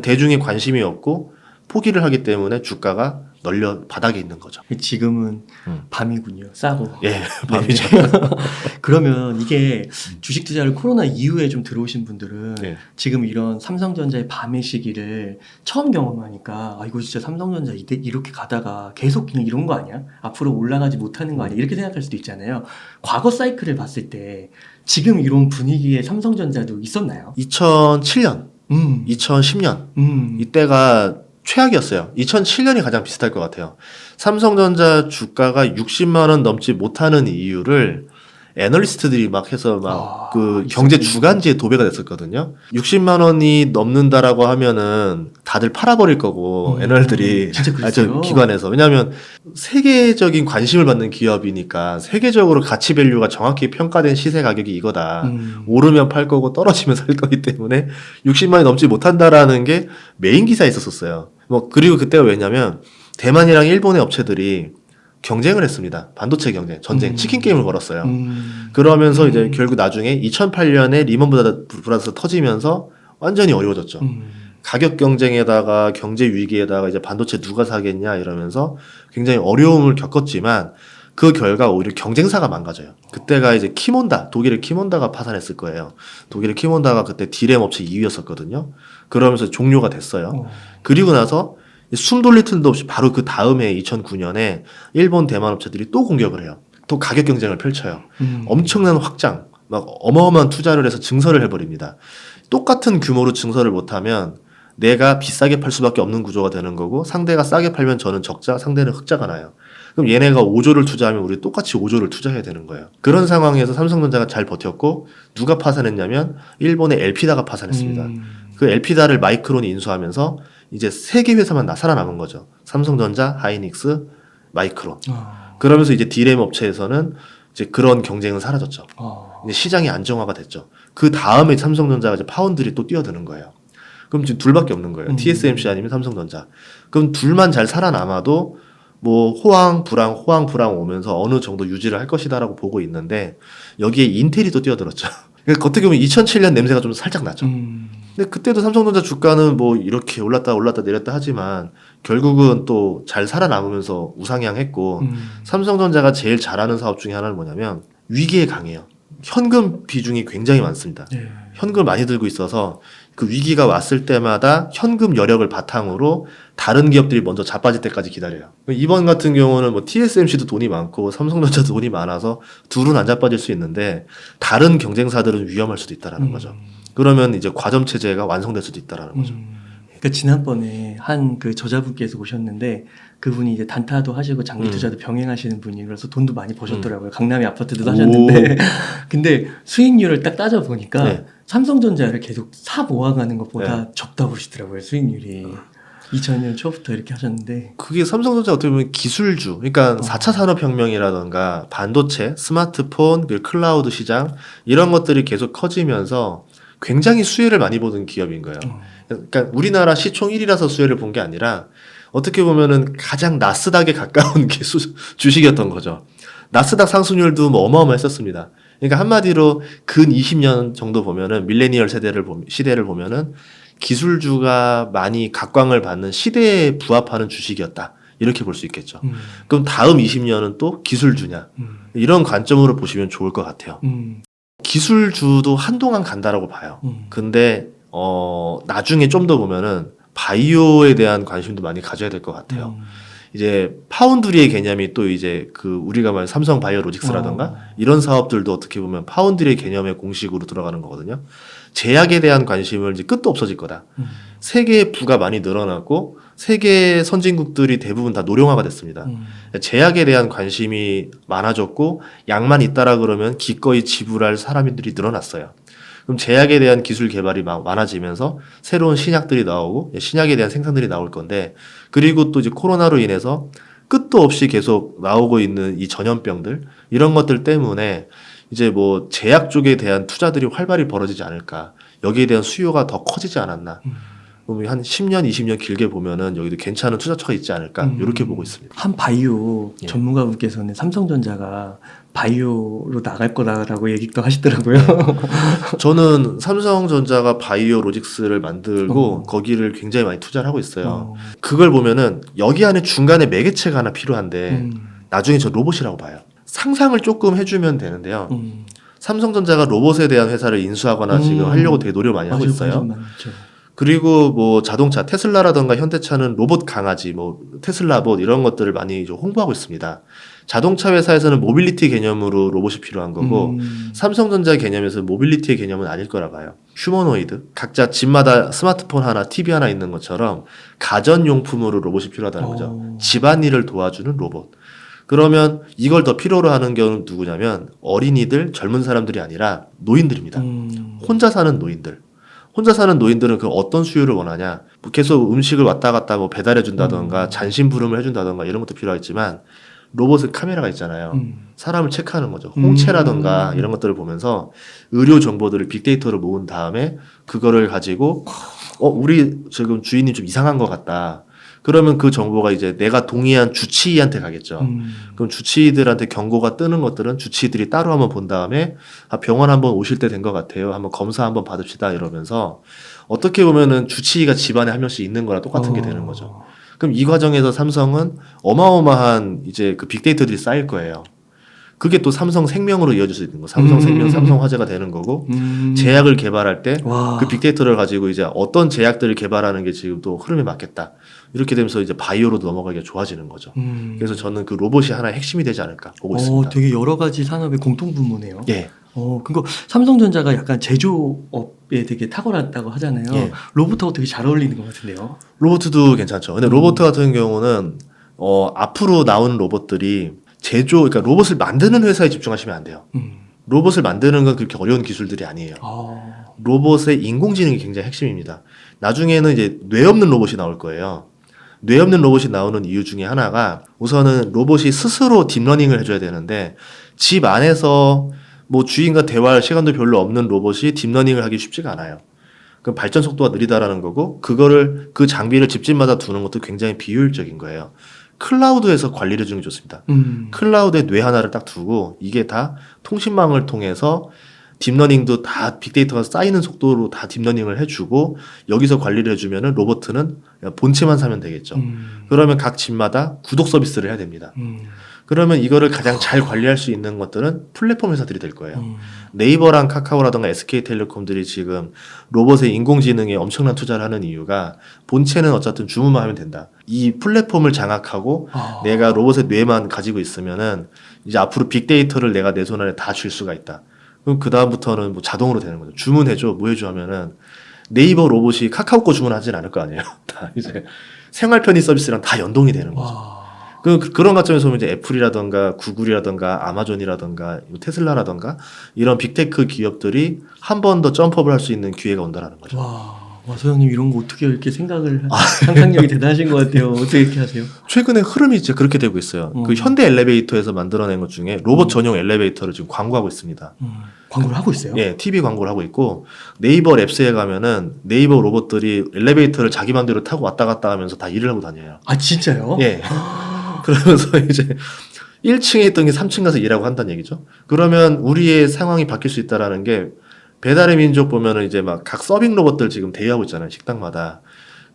A: 대중이 관심이 없고 포기를 하기 때문에 주가가 널려 바닥에 있는 거죠.
B: 지금은 밤이군요. 싸고.
A: 예, 밤이죠.
B: 그러면 이게 주식 투자를 코로나 이후에 좀 들어오신 분들은
A: 네.
B: 지금 이런 삼성전자의 밤의 시기를 처음 경험하니까 아 이거 진짜 삼성전자 이렇게 가다가 계속 그냥 이런 거 아니야? 앞으로 올라가지 못하는 거 아니야? 이렇게 생각할 수도 있잖아요. 과거 사이클을 봤을 때 지금 이런 분위기에 삼성전자도 있었나요?
A: 2007년, 2010년 이때가 최악이었어요. 2007년이 가장 비슷할 것 같아요. 삼성전자 주가가 60만 원 넘지 못하는 이유를 애널리스트들이 막 해서 막 그 경제 주간지에 도배가 됐었거든요. 60만 원이 넘는다라고 하면은 다들 팔아버릴 거고 애널들이
B: 진짜 그랬어요?
A: 기관에서. 왜냐하면 세계적인 관심을 받는 기업이니까 세계적으로 가치 밸류가 정확히 평가된 시세 가격이 이거다. 오르면 팔 거고 떨어지면 살 거기 때문에 60만 원이 넘지 못한다라는 게 메인 기사에 있었어요. 뭐 그리고 그때가 왜냐면 대만이랑 일본의 업체들이 경쟁을 했습니다. 반도체 경쟁, 전쟁, 치킨 게임을 걸었어요. 그러면서 이제 결국 나중에 2008년에 리먼 브라더스 터지면서 완전히 어려워졌죠. 가격 경쟁에다가 경제 위기에다가 이제 반도체 누가 사겠냐 이러면서 굉장히 어려움을 겪었지만 그 결과 오히려 경쟁사가 망가져요. 그때가 이제 키몬다, 독일의 키몬다가 파산했을 거예요. 독일의 키몬다가 그때 디램 업체 2위였었거든요. 그러면서 종료가 됐어요. 그리고 나서 숨 돌릴 틈도 없이 바로 그 다음에 2009년에 일본 대만 업체들이 또 공격을 해요. 또 가격 경쟁을 펼쳐요. 엄청난 확장, 막 어마어마한 투자를 해서 증설을 해버립니다. 똑같은 규모로 증설을 못하면 내가 비싸게 팔 수밖에 없는 구조가 되는 거고 상대가 싸게 팔면 저는 적자, 상대는 흑자가 나요. 그럼 얘네가 5조를 투자하면 우리 똑같이 5조를 투자해야 되는 거예요. 그런 상황에서 삼성전자가 잘 버텼고 누가 파산했냐면 일본의 엘피다가 파산했습니다. 그 엘피다를 마이크론이 인수하면서 이제 3개 회사만 살아남은 거죠. 삼성전자, 하이닉스, 마이크론. 그러면서 이제 디램 업체에서는 이제 그런 경쟁은 사라졌죠. 이제 시장이 안정화가 됐죠. 그 다음에 삼성전자가 이제 파운드리 또 뛰어드는 거예요. 그럼 지금 둘밖에 없는 거예요. TSMC 아니면 삼성전자. 그럼 둘만 잘 살아남아도 뭐 호황, 불황 오면서 어느 정도 유지를 할 것이다라고 보고 있는데 여기에 인텔이 또 뛰어들었죠. 그러니까 어떻게 보면 2007년 냄새가 좀 살짝 나죠. 근데 그때도 삼성전자 주가는 뭐 이렇게 올랐다 내렸다 하지만 결국은 또 잘 살아남으면서 우상향했고 삼성전자가 제일 잘하는 사업 중에 하나는 뭐냐면 위기에 강해요. 현금 비중이 굉장히 많습니다. 현금을 많이 들고 있어서 그 위기가 왔을 때마다 현금 여력을 바탕으로 다른 기업들이 먼저 자빠질 때까지 기다려요. 이번 같은 경우는 뭐 TSMC도 돈이 많고 삼성전자도 돈이 많아서 둘은 안 자빠질 수 있는데 다른 경쟁사들은 위험할 수도 있다라는 거죠. 그러면 이제 과점 체제가 완성될 수도 있다라는 거죠.
B: 그러니까 지난번에 한 그 저자분께서 오셨는데 그분이 이제 단타도 하시고 장기 투자도 병행하시는 분이 그래서 돈도 많이 버셨더라고요. 강남에 아파트도 사셨는데 근데 수익률을 딱 따져 보니까 삼성전자를 계속 사 모아가는 것보다 적다고 그러시더라고요. 수익률이. 2000년 초부터 이렇게 하셨는데
A: 그게 삼성전자 어떻게 보면 기술주, 그러니까 4차 산업혁명이라던가 반도체, 스마트폰, 그리고 클라우드 시장 이런 것들이 계속 커지면서 굉장히 수혜를 많이 보는 기업인 거예요. 그러니까 우리나라 시총 1위라서 수혜를 본 게 아니라 어떻게 보면은 가장 나스닥에 가까운 게 주식이었던 거죠. 나스닥 상승률도 뭐 어마어마했었습니다. 그러니까 한마디로 근 20년 정도 보면은 밀레니얼 시대를 보면은 기술주가 많이 각광을 받는 시대에 부합하는 주식이었다. 이렇게 볼 수 있겠죠. 그럼 다음 20년은 또 기술주냐. 이런 관점으로 보시면 좋을 것 같아요. 기술주도 한동안 간다라고 봐요. 근데 나중에 좀 더 보면은 바이오에 대한 관심도 많이 가져야 될 것 같아요. 이제 파운드리의 개념이 또 이제 그 우리가 말하는 삼성 바이오로직스라던가 이런 사업들도 어떻게 보면 파운드리의 개념의 공식으로 들어가는 거거든요. 제약에 대한 관심을 이제 끝도 없어질 거다. 세계의 부가 많이 늘어났고 세계 선진국들이 대부분 다 노령화가 됐습니다. 제약에 대한 관심이 많아졌고 약만 있다라 그러면 기꺼이 지불할 사람들이 늘어났어요. 그럼 제약에 대한 기술 개발이 많아지면서 새로운 신약들이 나오고 신약에 대한 생산들이 나올 건데, 그리고 또 이제 코로나로 인해서 끝도 없이 계속 나오고 있는 이 전염병들 이런 것들 때문에 이제 뭐 제약 쪽에 대한 투자들이 활발히 벌어지지 않을까, 여기에 대한 수요가 더 커지지 않았나. 그럼 한 10년, 20년 길게 보면은 여기도 괜찮은 투자처가 있지 않을까 이렇게 보고 있습니다.
B: 한 바이오
A: 예.
B: 전문가분께서는 삼성전자가 바이오로 나갈 거다라고 얘기도 하시더라고요.
A: 저는 삼성전자가 바이오 로직스를 만들고 거기를 굉장히 많이 투자를 하고 있어요. 그걸 보면은 여기 안에 중간에 매개체가 하나 필요한데 나중에 저 로봇이라고 봐요. 상상을 조금 해주면 되는데요. 삼성전자가 로봇에 대한 회사를 인수하거나 지금 하려고 되게 노력을 많이 하고 있어요. 그리고 뭐 자동차 테슬라라던가 현대차는 로봇 강아지, 뭐 테슬라봇 이런 것들을 많이 좀 홍보하고 있습니다. 자동차 회사에서는 모빌리티 개념으로 로봇이 필요한 거고 삼성전자 개념에서 모빌리티의 개념은 아닐 거라 봐요. 휴머노이드, 각자 집마다 스마트폰 하나, TV 하나 있는 것처럼 가전용품으로 로봇이 필요하다는 거죠. 집안일을 도와주는 로봇. 그러면 이걸 더 필요로 하는 경우는 누구냐면 어린이들, 젊은 사람들이 아니라 노인들입니다. 혼자 사는 노인들. 혼자 사는 노인들은 그 어떤 수요를 원하냐? 뭐 계속 음식을 왔다 갔다 뭐 배달해 준다던가 잔심부름을 해준다던가 이런 것도 필요하겠지만 로봇은 카메라가 있잖아요. 사람을 체크하는 거죠. 홍채라던가 이런 것들을 보면서 의료 정보들을 빅데이터로 모은 다음에 그거를 가지고 우리 지금 주인님 좀 이상한 것 같다. 그러면 그 정보가 이제 내가 동의한 주치의한테 가겠죠. 그럼 주치의들한테 경고가 뜨는 것들은 주치의들이 따로 한번 본 다음에 병원 한번 오실 때 된 것 같아요. 한번 검사 한번 받읍시다 이러면서 어떻게 보면은 주치의가 집안에 한 명씩 있는 거랑 똑같은 게 되는 거죠. 그럼 이 과정에서 삼성은 어마어마한 이제 그 빅데이터들이 쌓일 거예요. 그게 또 삼성생명으로 이어질 수 있는 거. 삼성생명, 삼성화재가 되는 거고 제약을 개발할 때 그 빅데이터를 가지고 이제 어떤 제약들을 개발하는 게 지금 또 흐름에 맞겠다. 이렇게 되면서 이제 바이오로 넘어가기가 좋아지는 거죠. 그래서 저는 그 로봇이 하나의 핵심이 되지 않을까 보고 있습니다.
B: 되게 여러 가지 산업의 공통 분모네요.
A: 예.
B: 그리고 삼성전자가 약간 제조업에 되게 탁월하다고 하잖아요.
A: 예.
B: 로봇하고 되게 잘 어울리는 것 같은데요.
A: 로봇도 괜찮죠. 근데 로봇 같은 경우는 앞으로 나오는 로봇들이 그러니까 로봇을 만드는 회사에 집중하시면 안 돼요. 로봇을 만드는 건 그렇게 어려운 기술들이 아니에요. 로봇의 인공지능이 굉장히 핵심입니다. 나중에는 이제 뇌 없는 로봇이 나올 거예요. 뇌 없는 로봇이 나오는 이유 중에 하나가 우선은 로봇이 스스로 딥러닝을 해줘야 되는데 집 안에서 뭐 주인과 대화할 시간도 별로 없는 로봇이 딥러닝을 하기 쉽지가 않아요. 그럼 발전 속도가 느리다라는 거고 그 장비를 집집마다 두는 것도 굉장히 비효율적인 거예요. 클라우드에서 관리를 해주는 게 좋습니다. 클라우드에 뇌 하나를 딱 두고 이게 다 통신망을 통해서 딥러닝도 다 빅데이터가 쌓이는 속도로 다 딥러닝을 해주고 여기서 관리를 해주면은 로봇은 본체만 사면 되겠죠. 그러면 각 집마다 구독 서비스를 해야 됩니다. 그러면 이거를 가장 잘 관리할 수 있는 것들은 플랫폼 회사들이 될 거예요. 네이버랑 카카오라든가 SK텔레콤들이 지금 로봇의 인공지능에 엄청난 투자를 하는 이유가 본체는 어쨌든 주문만 하면 된다. 이 플랫폼을 장악하고 내가 로봇의 뇌만 가지고 있으면은 이제 앞으로 빅데이터를 내가 내 손 안에 다 줄 수가 있다. 그럼 그 다음부터는 뭐 자동으로 되는 거죠. 주문해줘, 뭐 해줘 하면은 네이버 로봇이 카카오 거 주문하진 않을 거 아니에요. 다 이제 생활 편의 서비스랑 다 연동이 되는 거죠. 그런 관점에서 보면 이제 애플이라던가 구글이라던가 아마존이라던가 테슬라라던가 이런 빅테크 기업들이 한 번 더 점프업을 할 수 있는 기회가 온다라는 거죠.
B: 와, 소장님 이런 거 어떻게 이렇게 상상력이 대단하신 것 같아요. 어떻게 이렇게 하세요?
A: 최근에 흐름이 이제 그렇게 되고 있어요. 그 현대 엘리베이터에서 만들어낸 것 중에 로봇 전용 엘리베이터를 지금 광고하고 있습니다.
B: 광고를 하고 있어요?
A: 예, TV 광고를 하고 있고 네이버 랩스에 가면은 네이버 로봇들이 엘리베이터를 자기 맘대로 타고 왔다 갔다 하면서 다 일을 하고 다녀요.
B: 아, 진짜요?
A: 예. 그러면서 이제 1층에 있던 게 3층 가서 일하고 한다는 얘기죠. 그러면 우리의 상황이 바뀔 수 있다라는 게 배달의 민족 보면은 이제 막 각 서빙 로봇들 지금 대여하고 있잖아요. 식당마다.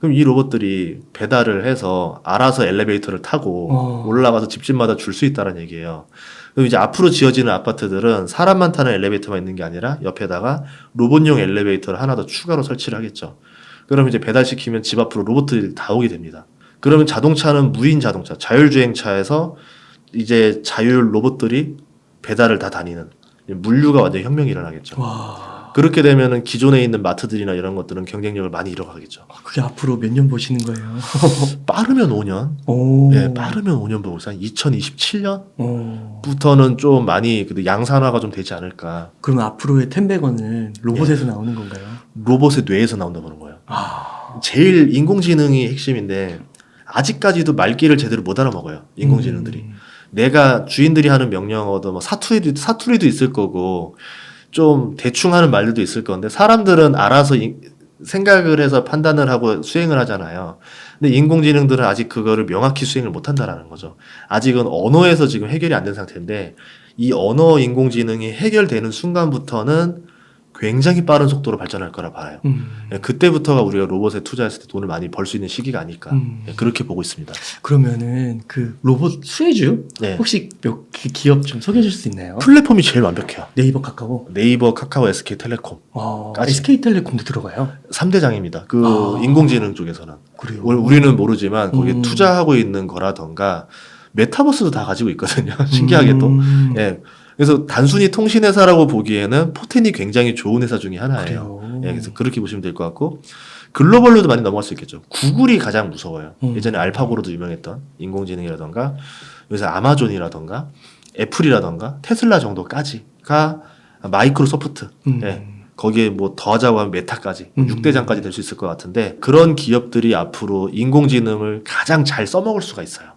A: 그럼 이 로봇들이 배달을 해서 알아서 엘리베이터를 타고 올라가서 집집마다 줄 수 있다는 얘기예요. 그럼 이제 앞으로 지어지는 아파트들은 사람만 타는 엘리베이터만 있는 게 아니라 옆에다가 로봇용 엘리베이터를 하나 더 추가로 설치를 하겠죠. 그럼 이제 배달시키면 집 앞으로 로봇들이 다 오게 됩니다. 그러면 자동차는 무인 자동차, 자율주행차에서 이제 자율 로봇들이 배달을 다 다니는 물류가 완전 혁명이 일어나겠죠.
B: 와.
A: 그렇게 되면은 기존에 있는 마트들이나 이런 것들은 경쟁력을 많이 잃어가겠죠.
B: 그게 앞으로 몇 년 보시는 거예요?
A: 빠르면 5년.
B: 오.
A: 네, 빠르면 5년 보고 있어요. 2027년부터는 좀 많이 양산화가 좀 되지 않을까.
B: 그럼 앞으로의 10백원은 로봇에서 나오는 건가요?
A: 로봇의 뇌에서 나온다 보는 거예요.
B: 아.
A: 제일 인공지능이 핵심인데 아직까지도 말귀를 제대로 못 알아먹어요. 인공지능들이. 내가 주인들이 하는 명령어도 뭐 사투리도 있을 거고 좀 대충 하는 말들도 있을 건데 사람들은 알아서 생각을 해서 판단을 하고 수행을 하잖아요. 근데 인공지능들은 아직 그거를 명확히 수행을 못 한다라는 거죠. 아직은 언어에서 지금 해결이 안 된 상태인데 이 언어 인공지능이 해결되는 순간부터는 굉장히 빠른 속도로 발전할 거라 봐요. 그때부터가 우리가 로봇에 투자했을 때 돈을 많이 벌 수 있는 시기가 아닐까. 그렇게 보고 있습니다.
B: 그러면은 그 로봇 수혜주
A: 네.
B: 혹시 몇 개 기업 좀 소개해 줄 수 있나요?
A: 플랫폼이 제일 완벽해요.
B: 네이버, 카카오.
A: 네이버, 카카오, SK텔레콤.
B: SK텔레콤도 들어가요?
A: 3대장입니다. 그 인공지능 쪽에서는.
B: 그래요.
A: 우리는 모르지만 거기에 투자하고 있는 거라던가 메타버스도 다 가지고 있거든요. 신기하게도. 예. 그래서 단순히 통신회사라고 보기에는 포텐이 굉장히 좋은 회사 중에 하나예요. 예, 그래서 그렇게 보시면 될 것 같고 글로벌로도 많이 넘어갈 수 있겠죠. 구글이 가장 무서워요. 예전에 알파고로도 유명했던 인공지능이라던가 요새 아마존이라던가 애플이라던가 테슬라 정도까지가 마이크로소프트 예, 거기에 뭐 더하자고 하면 메타까지 6대장까지 될 수 있을 것 같은데 그런 기업들이 앞으로 인공지능을 가장 잘 써먹을 수가 있어요.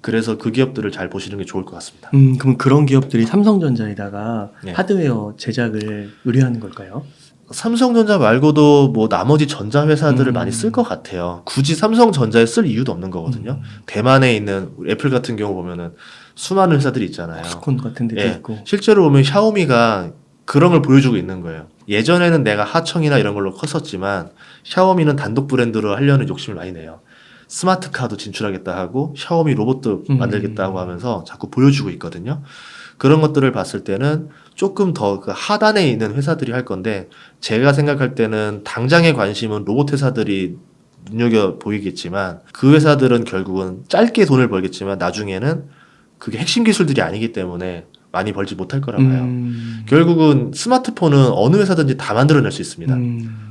A: 그래서 그 기업들을 잘 보시는 게 좋을 것 같습니다.
B: 그럼 그런 기업들이 삼성전자에다가
A: 네.
B: 하드웨어 제작을 의뢰하는 걸까요?
A: 삼성전자 말고도 뭐 나머지 전자회사들을 많이 쓸 것 같아요. 굳이 삼성전자에 쓸 이유도 없는 거거든요. 대만에 있는 애플 같은 경우 보면은 수많은 회사들이 있잖아요.
B: 스콘 같은 데도
A: 예,
B: 있고.
A: 실제로 보면 샤오미가 그런 걸 보여주고 있는 거예요. 예전에는 내가 하청이나 이런 걸로 컸었지만 샤오미는 단독 브랜드로 하려는 욕심을 많이 내요. 스마트카도 진출하겠다 하고 샤오미 로봇도 만들겠다고 하면서 자꾸 보여주고 있거든요. 그런 것들을 봤을 때는 조금 더 그 하단에 있는 회사들이 할 건데 제가 생각할 때는 당장의 관심은 로봇 회사들이 눈여겨 보이겠지만 그 회사들은 결국은 짧게 돈을 벌겠지만 나중에는 그게 핵심 기술들이 아니기 때문에 많이 벌지 못할 거라 봐요. 결국은 스마트폰은 어느 회사든지 다 만들어낼 수 있습니다.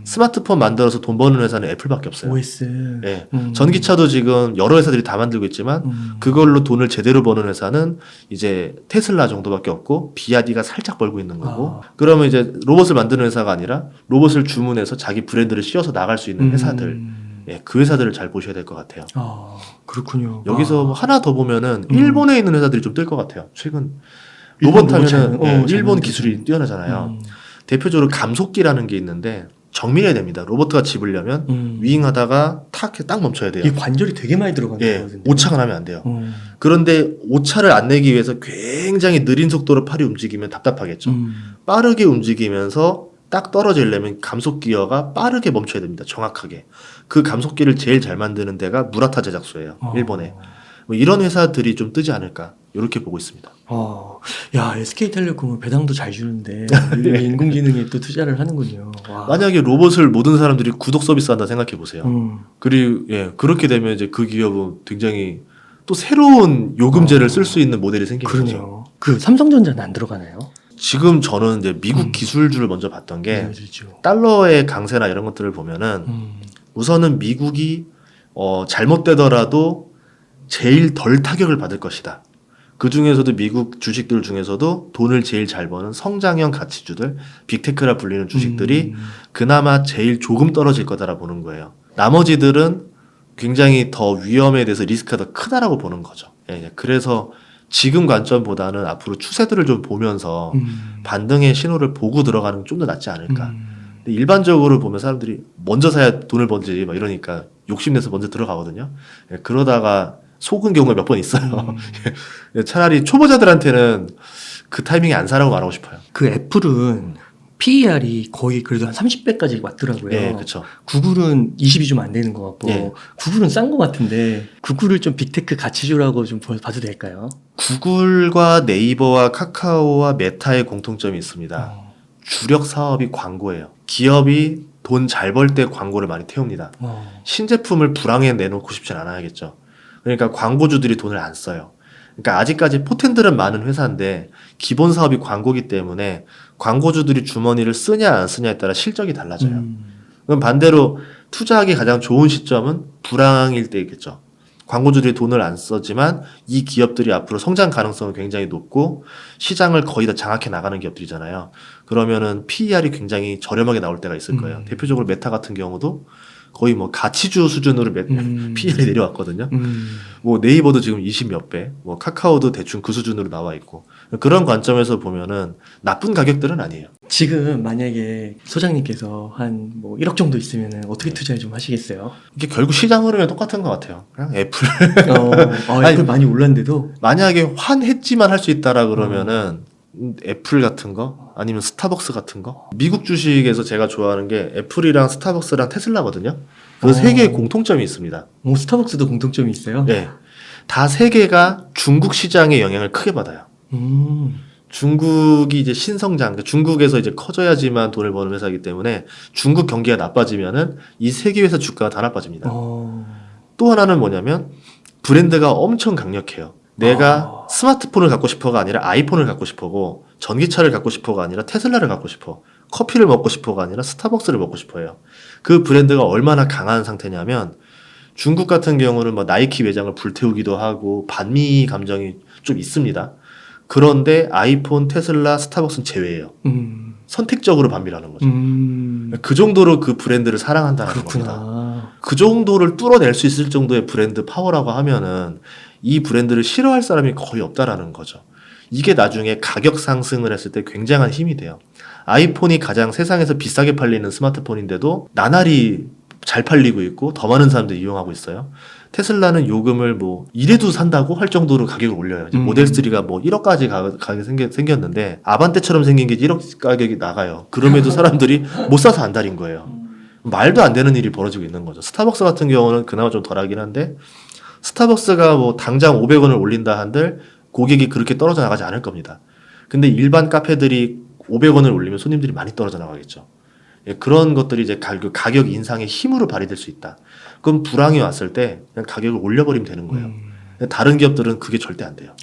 A: 스마트폰 만들어서 돈 버는 회사는 애플밖에 없어요.
B: OS.
A: 예. 전기차도 지금 여러 회사들이 다 만들고 있지만 그걸로 돈을 제대로 버는 회사는 이제 테슬라 정도밖에 없고 비아디가 살짝 벌고 있는 거고 그러면 이제 로봇을 만드는 회사가 아니라 로봇을 주문해서 자기 브랜드를 씌워서 나갈 수 있는 회사들 예, 그 회사들을 잘 보셔야 될 것 같아요.
B: 아, 그렇군요.
A: 여기서 뭐 하나 더 보면은 일본에 있는 회사들이 좀 뜰 것 같아요. 최근 로봇 하면은 예, 일본 기술이 뛰어나잖아요. 대표적으로 감속기라는 게 있는데 정밀해야 됩니다. 로봇가 집으려면 윙하다가 딱 멈춰야 돼요.
B: 이 관절이 되게 많이 들어가는
A: 예,
B: 거거든요.
A: 오차가 나면 안 돼요. 그런데 오차를 안 내기 위해서 굉장히 느린 속도로 팔이 움직이면 답답하겠죠. 빠르게 움직이면서 딱 떨어지려면 감속 기어가 빠르게 멈춰야 됩니다. 정확하게. 그 감속기를 제일 잘 만드는 데가 무라타 제작소예요. 일본에. 뭐 이런 회사들이 좀 뜨지 않을까 이렇게 보고 있습니다.
B: 야, SK텔레콤은 배당도 잘 주는데 인공지능에 또 투자를 하는군요. 와.
A: 만약에 로봇을 모든 사람들이 구독 서비스 한다 생각해 보세요. 그리고 예, 그렇게 되면 이제 그 기업은 굉장히 또 새로운 요금제를 쓸 수 있는 모델이 생기는 거죠.
B: 그러네요. 그 삼성전자는 안 들어가나요?
A: 지금 저는 이제 미국 기술주를 먼저 봤던 게
B: 알려주죠.
A: 달러의 강세나 이런 것들을 보면은 우선은 미국이 잘못되더라도 제일 덜 타격을 받을 것이다. 그 중에서도 미국 주식들 중에서도 돈을 제일 잘 버는 성장형 가치주들, 빅테크라 불리는 주식들이 그나마 제일 조금 떨어질 거다라 보는 거예요. 나머지들은 굉장히 더 위험에 대해서 리스크가 더 크다라고 보는 거죠. 예, 그래서 지금 관점보다는 앞으로 추세들을 좀 보면서 반등의 신호를 보고 들어가는 게 좀 더 낫지 않을까. 근데 일반적으로 보면 사람들이 먼저 사야 돈을 번지 막 이러니까 욕심내서 먼저 들어가거든요. 예, 그러다가 속은 경우가 몇 번 있어요. 차라리 초보자들한테는 그 타이밍에 안 사라고 말하고 싶어요.
B: 그 애플은 PER이 거의 그래도 한 30배까지 왔더라고요.
A: 예, 그렇죠.
B: 구글은 20이 좀 안 되는 것 같고
A: 예.
B: 구글은 싼 것 같은데 구글을 좀 빅테크 가치주라고 좀 봐도 될까요?
A: 구글과 네이버와 카카오와 메타의 공통점이 있습니다. 주력 사업이 광고예요. 기업이 돈 잘 벌 때 광고를 많이 태웁니다. 신제품을 불황에 내놓고 싶진 않아야겠죠. 그러니까 광고주들이 돈을 안 써요. 그러니까 아직까지 포텐들은 많은 회사인데 기본 사업이 광고기 때문에 광고주들이 주머니를 쓰냐 안 쓰냐에 따라 실적이 달라져요. 그럼 반대로 투자하기 가장 좋은 시점은 불황일 때겠죠. 광고주들이 돈을 안 쓰지만 이 기업들이 앞으로 성장 가능성은 굉장히 높고 시장을 거의 다 장악해 나가는 기업들이잖아요. 그러면은 PER이 굉장히 저렴하게 나올 때가 있을 거예요. 대표적으로 메타 같은 경우도 거의 뭐 가치주 수준으로 PER이 내려왔거든요. 뭐 네이버도 지금 20몇 배, 뭐 카카오도 대충 그 수준으로 나와 있고 그런 관점에서 보면은 나쁜 가격들은 아니에요.
B: 지금 만약에 소장님께서 한 뭐 1억 정도 있으면 어떻게 투자를 좀 하시겠어요?
A: 이게 결국 시장 흐름이 똑같은 것 같아요. 그냥 애플
B: 애플 많이 올랐는데도
A: 만약에 환해지만 할 수 있다라 그러면은 애플 같은 거 아니면 스타벅스 같은 거 미국 주식에서 제가 좋아하는 게 애플이랑 스타벅스랑 테슬라거든요. 그 세 개의 공통점이 있습니다.
B: 스타벅스도 공통점이 있어요?
A: 네, 다 세 개가 중국 시장의 영향을 크게 받아요. 중국이 이제 신성장, 그러니까 중국에서 이제 커져야지만 돈을 버는 회사이기 때문에 중국 경기가 나빠지면은 이 세 개 회사 주가가 다 나빠집니다. 또 하나는 뭐냐면 브랜드가 엄청 강력해요. 내가 스마트폰을 갖고 싶어가 아니라 아이폰을 갖고 싶어고 전기차를 갖고 싶어가 아니라 테슬라를 갖고 싶어. 커피를 먹고 싶어가 아니라 스타벅스를 먹고 싶어요. 그 브랜드가 얼마나 강한 상태냐면 중국 같은 경우는 뭐 나이키 매장을 불태우기도 하고 반미 감정이 좀 있습니다. 그런데 아이폰, 테슬라, 스타벅스는 제외예요. 선택적으로 반미라는 거죠. 그 정도로 그 브랜드를 사랑한다는 겁니다. 그 정도를 뚫어낼 수 있을 정도의 브랜드 파워라고 하면은 이 브랜드를 싫어할 사람이 거의 없다라는 거죠. 이게 나중에 가격 상승을 했을 때 굉장한 힘이 돼요. 아이폰이 가장 세상에서 비싸게 팔리는 스마트폰인데도 나날이 잘 팔리고 있고 더 많은 사람들이 이용하고 있어요. 테슬라는 요금을 뭐 이래도 산다고 할 정도로 가격을 올려요. 이제 모델 3가 뭐 1억까지 가격이 생겼는데 아반떼처럼 생긴 게 1억 가격이 나가요. 그럼에도 사람들이 못 사서 안달인 거예요. 말도 안 되는 일이 벌어지고 있는 거죠. 스타벅스 같은 경우는 그나마 좀 덜하긴 한데 스타벅스가 뭐 당장 500원을 올린다 한들 고객이 그렇게 떨어져 나가지 않을 겁니다. 근데 일반 카페들이 500원을 올리면 손님들이 많이 떨어져 나가겠죠. 예, 그런 것들이 이제 가격 인상의 힘으로 발휘될 수 있다. 그럼 불황이 왔을 때 그냥 가격을 올려버리면 되는 거예요. 다른 기업들은 그게 절대 안 돼요.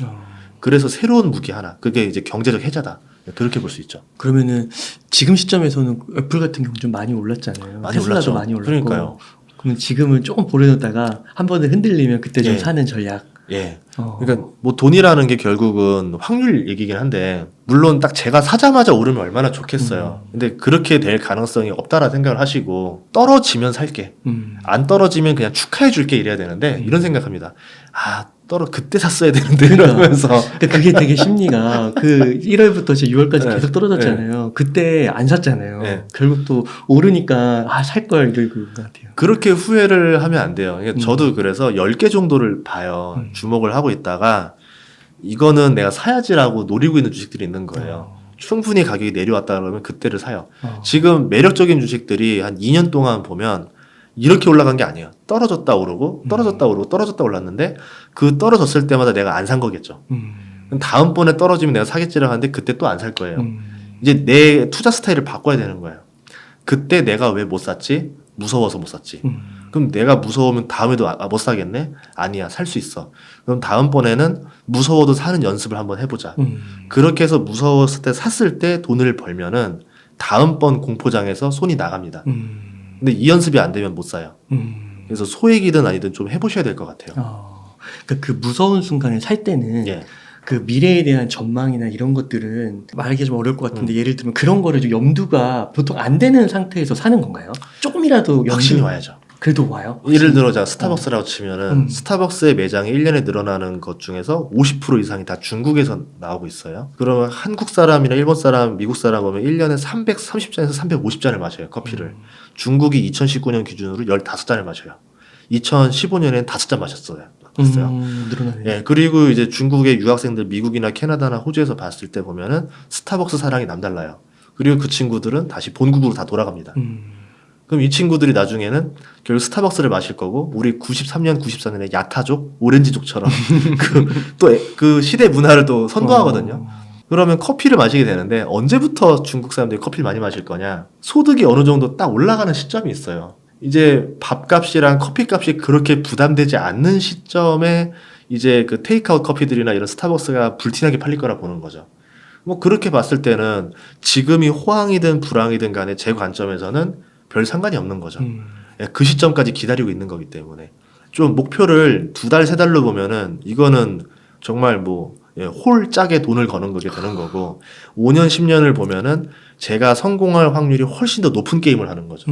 A: 그래서 새로운 무기 하나, 그게 이제 경제적 해자다. 그렇게 볼 수 있죠.
B: 그러면은 지금 시점에서는 애플 같은 경우 좀 많이 올랐잖아요.
A: 많이
B: 테슬라도
A: 올랐죠.
B: 많이 올랐고.
A: 그러니까요.
B: 그러면 지금은 조금 보내놓다가 한 번에 흔들리면 그때 좀
A: 예.
B: 사는 전략.
A: 예. 그러니까 뭐 돈이라는 게 결국은 확률 얘기긴 한데 물론 딱 제가 사자마자 오르면 얼마나 좋겠어요. 근데 그렇게 될 가능성이 없다라 생각을 하시고 떨어지면 살게. 안 떨어지면 그냥 축하해 줄게 이래야 되는데 이런 생각합니다. 그때 샀어야 되는데 이러면서.
B: 근데 그게 되게 심리가 그 1월부터 이제 6월까지
A: 네.
B: 계속 떨어졌잖아요. 그때 안 샀잖아요.
A: 네.
B: 결국 또 오르니까 살 걸 이러고 것 같아요.
A: 그렇게 후회를 하면 안 돼요. 그러니까 저도 그래서 10개 정도를 봐요. 주목을 하고 있다가 이거는 내가 사야지라고 노리고 있는 주식들이 있는 거예요. 충분히 가격이 내려왔다 그러면 그때를 사요. 지금 매력적인 주식들이 한 2년 동안 보면 이렇게 올라간 게 아니에요. 떨어졌다 오르고 떨어졌다 오르고 떨어졌다 올랐는데 그 떨어졌을 때마다 내가 안 산 거겠죠. 그럼 다음번에 떨어지면 내가 사겠지라 하는데 그때 또 안 살 거예요. 이제 내 투자 스타일을 바꿔야 되는 거예요. 그때 내가 왜 못 샀지? 무서워서 못 샀지. 그럼 내가 무서우면 다음에도 못 사겠네? 아니야, 살 수 있어. 그럼 다음번에는 무서워도 사는 연습을 한번 해보자. 그렇게 해서 무서웠을 때 샀을 때 돈을 벌면은 다음번 공포장에서 손이 나갑니다. 근데 이 연습이 안 되면 못 사요. 그래서 소액이든 아니든 좀 해보셔야 될 것 같아요.
B: 그러니까 그 무서운 순간에 살 때는
A: 예.
B: 그 미래에 대한 전망이나 이런 것들은 말하기가 좀 어려울 것 같은데 예를 들면 그런 거를 좀 염두가 보통 안 되는 상태에서 사는 건가요? 조금이라도
A: 확신이 와야죠.
B: 그래도 와요?
A: 예를 들어 자 스타벅스라고 치면은
B: 음.
A: 스타벅스의 매장이 1년에 늘어나는 것 중에서 50% 이상이 다 중국에서 나오고 있어요. 그러면 한국 사람이나 일본 사람, 미국 사람 보면 1년에 330잔에서 350잔을 마셔요. 커피를. 중국이 2019년 기준으로 15잔을 마셔요. 2015년엔 5잔 마셨어요.
B: 늘어나네.
A: 예, 그리고 이제 중국의 유학생들 미국이나 캐나다나 호주에서 봤을 때 보면은 스타벅스 사랑이 남달라요. 그리고 그 친구들은 다시 본국으로 다 돌아갑니다. 그럼 이 친구들이 나중에는 결국 스타벅스를 마실 거고 우리 93년, 94년에 야타족, 오렌지족처럼 그 시대 문화를 또 선도하거든요. 그러면 커피를 마시게 되는데 언제부터 중국 사람들이 커피를 많이 마실 거냐? 소득이 어느 정도 딱 올라가는 시점이 있어요. 이제 밥값이랑 커피값이 그렇게 부담되지 않는 시점에 이제 그 테이크아웃 커피들이나 이런 스타벅스가 불티나게 팔릴 거라 보는 거죠. 뭐 그렇게 봤을 때는 지금이 호황이든 불황이든 간에 제 관점에서는 별 상관이 없는 거죠. 예, 그 시점까지 기다리고 있는 거기 때문에 좀 목표를 2달, 3달로 보면은 이거는 정말 뭐 홀짝에 돈을 거는 거게 되는 거고 5년, 10년을 보면은 제가 성공할 확률이 훨씬 더 높은 게임을 하는 거죠.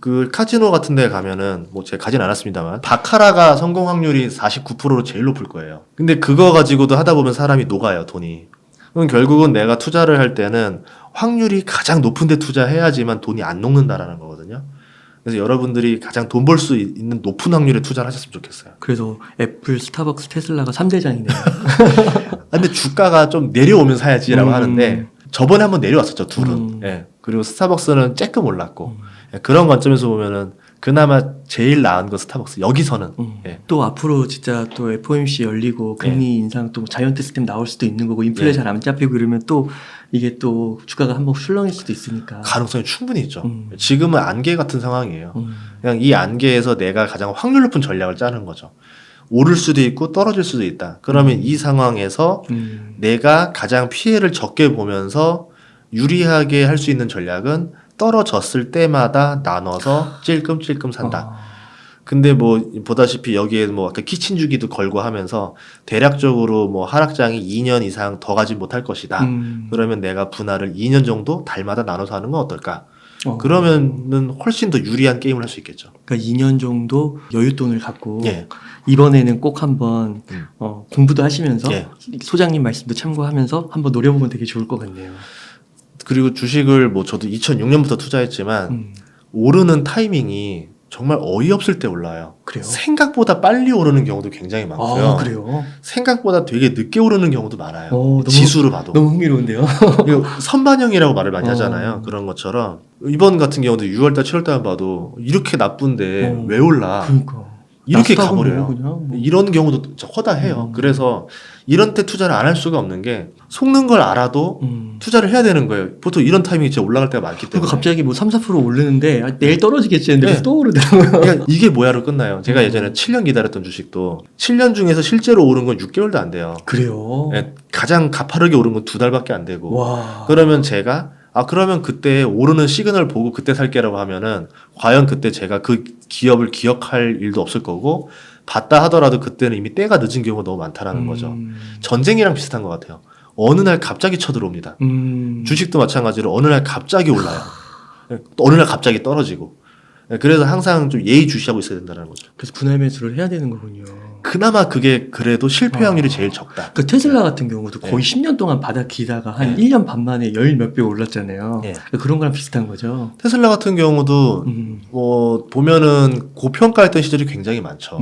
A: 그 카지노 같은 데 가면은 뭐 제가 가진 않았습니다만 바카라가 성공 확률이 49%로 제일 높을 거예요. 근데 그거 가지고도 하다 보면 사람이 녹아요, 돈이. 그럼 결국은 내가 투자를 할 때는 확률이 가장 높은 데 투자해야지만 돈이 안 녹는다라는 거거든요. 그래서 여러분들이 가장 돈 벌 수 있는 높은 확률에 투자를 하셨으면 좋겠어요.
B: 그래서 애플, 스타벅스, 테슬라가 3대장이네요.
A: 근데 주가가 좀 내려오면 사야지라고 하는데 저번에 한번 내려왔었죠, 둘은. 예. 그리고 스타벅스는 쬐끔 올랐고 예, 그런 관점에서 보면은 그나마 제일 나은 건 스타벅스. 여기서는. 예.
B: 또 앞으로 진짜 또 FOMC 열리고 금리 인상 또 자이언트 스텝 나올 수도 있는 거고 인플레 잘 안 잡히고 이러면 또 이게 또 주가가 한번 술렁일 수도 있으니까
A: 가능성이 충분히 있죠. 지금은 안개 같은 상황이에요. 그냥 이 안개에서 내가 가장 확률 높은 전략을 짜는 거죠. 오를 수도 있고 떨어질 수도 있다. 그러면 이 상황에서 내가 가장 피해를 적게 보면서 유리하게 할 수 있는 전략은 떨어졌을 때마다 나눠서 찔끔찔끔 산다. 근데 뭐 보다시피 여기에 뭐 아까 키친 주기도 걸고 하면서 대략적으로 뭐 하락장이 2년 이상 더 가지 못할 것이다. 그러면 내가 분할을 2년 정도 달마다 나눠서 하는 건 어떨까? 그러면은 훨씬 더 유리한 게임을 할 수 있겠죠.
B: 그러니까 2년 정도 여윳돈을 갖고
A: 예.
B: 이번에는 꼭 한번 공부도 하시면서
A: 예.
B: 소장님 말씀도 참고하면서 한번 노려보면 되게 좋을 것 같네요.
A: 그리고 주식을 뭐 저도 2006년부터 투자했지만 오르는 타이밍이 정말 어이없을 때 올라요.
B: 그래요?
A: 생각보다 빨리 오르는 경우도 굉장히 많고요.
B: 아, 그래요?
A: 생각보다 되게 늦게 오르는 경우도 많아요.
B: 너무,
A: 지수로 봐도.
B: 너무 흥미로운데요.
A: 이거 선반영이라고 말을 많이 하잖아요. 그런 것처럼 이번 같은 경우도 6월달, 7월달 봐도 이렇게 나쁜데 왜 올라?
B: 그러니까.
A: 이렇게
B: 나스닥은
A: 가버려요.
B: 그냥 뭐.
A: 이런 경우도 진짜 허다해요. 그래서 이런 때 투자를 안 할 수가 없는 게 속는 걸 알아도 투자를 해야 되는 거예요. 보통 이런 타이밍이 진짜 올라갈 때가 많기 때문에.
B: 그리고 갑자기 뭐 3, 4% 오르는데 내일 떨어지겠지 했는데 또 오르더라고요.
A: 그러니까 이게 뭐야로 끝나요. 제가 예전에 7년 기다렸던 주식도 7년 중에서 실제로 오른 건 6개월도 안 돼요.
B: 그래요?
A: 예, 가장 가파르게 오른 건 2달밖에 안 되고.
B: 와.
A: 그러면 제가 그러면 그때 오르는 시그널 보고 그때 살게라고 하면은 과연 그때 제가 그 기업을 기억할 일도 없을 거고 봤다 하더라도 그때는 이미 때가 늦은 경우가 너무 많다라는 거죠. 전쟁이랑 비슷한 것 같아요. 어느 날 갑자기 쳐들어옵니다. 주식도 마찬가지로 어느 날 갑자기 올라요. 또 어느 날 갑자기 떨어지고. 그래서 항상 좀 예의주시하고 있어야 된다는 거죠.
B: 그래서 분할 매수를 해야 되는 거군요.
A: 그나마 그게 그래도 실패 확률이 제일 적다.
B: 그 테슬라 같은 경우도 거의 10년 동안 바닥 기다가 한 1년 반 만에 열 몇 배 올랐잖아요. 그런 거랑 비슷한 거죠.
A: 테슬라 같은 경우도 뭐 보면은 고평가했던 시절이 굉장히 많죠.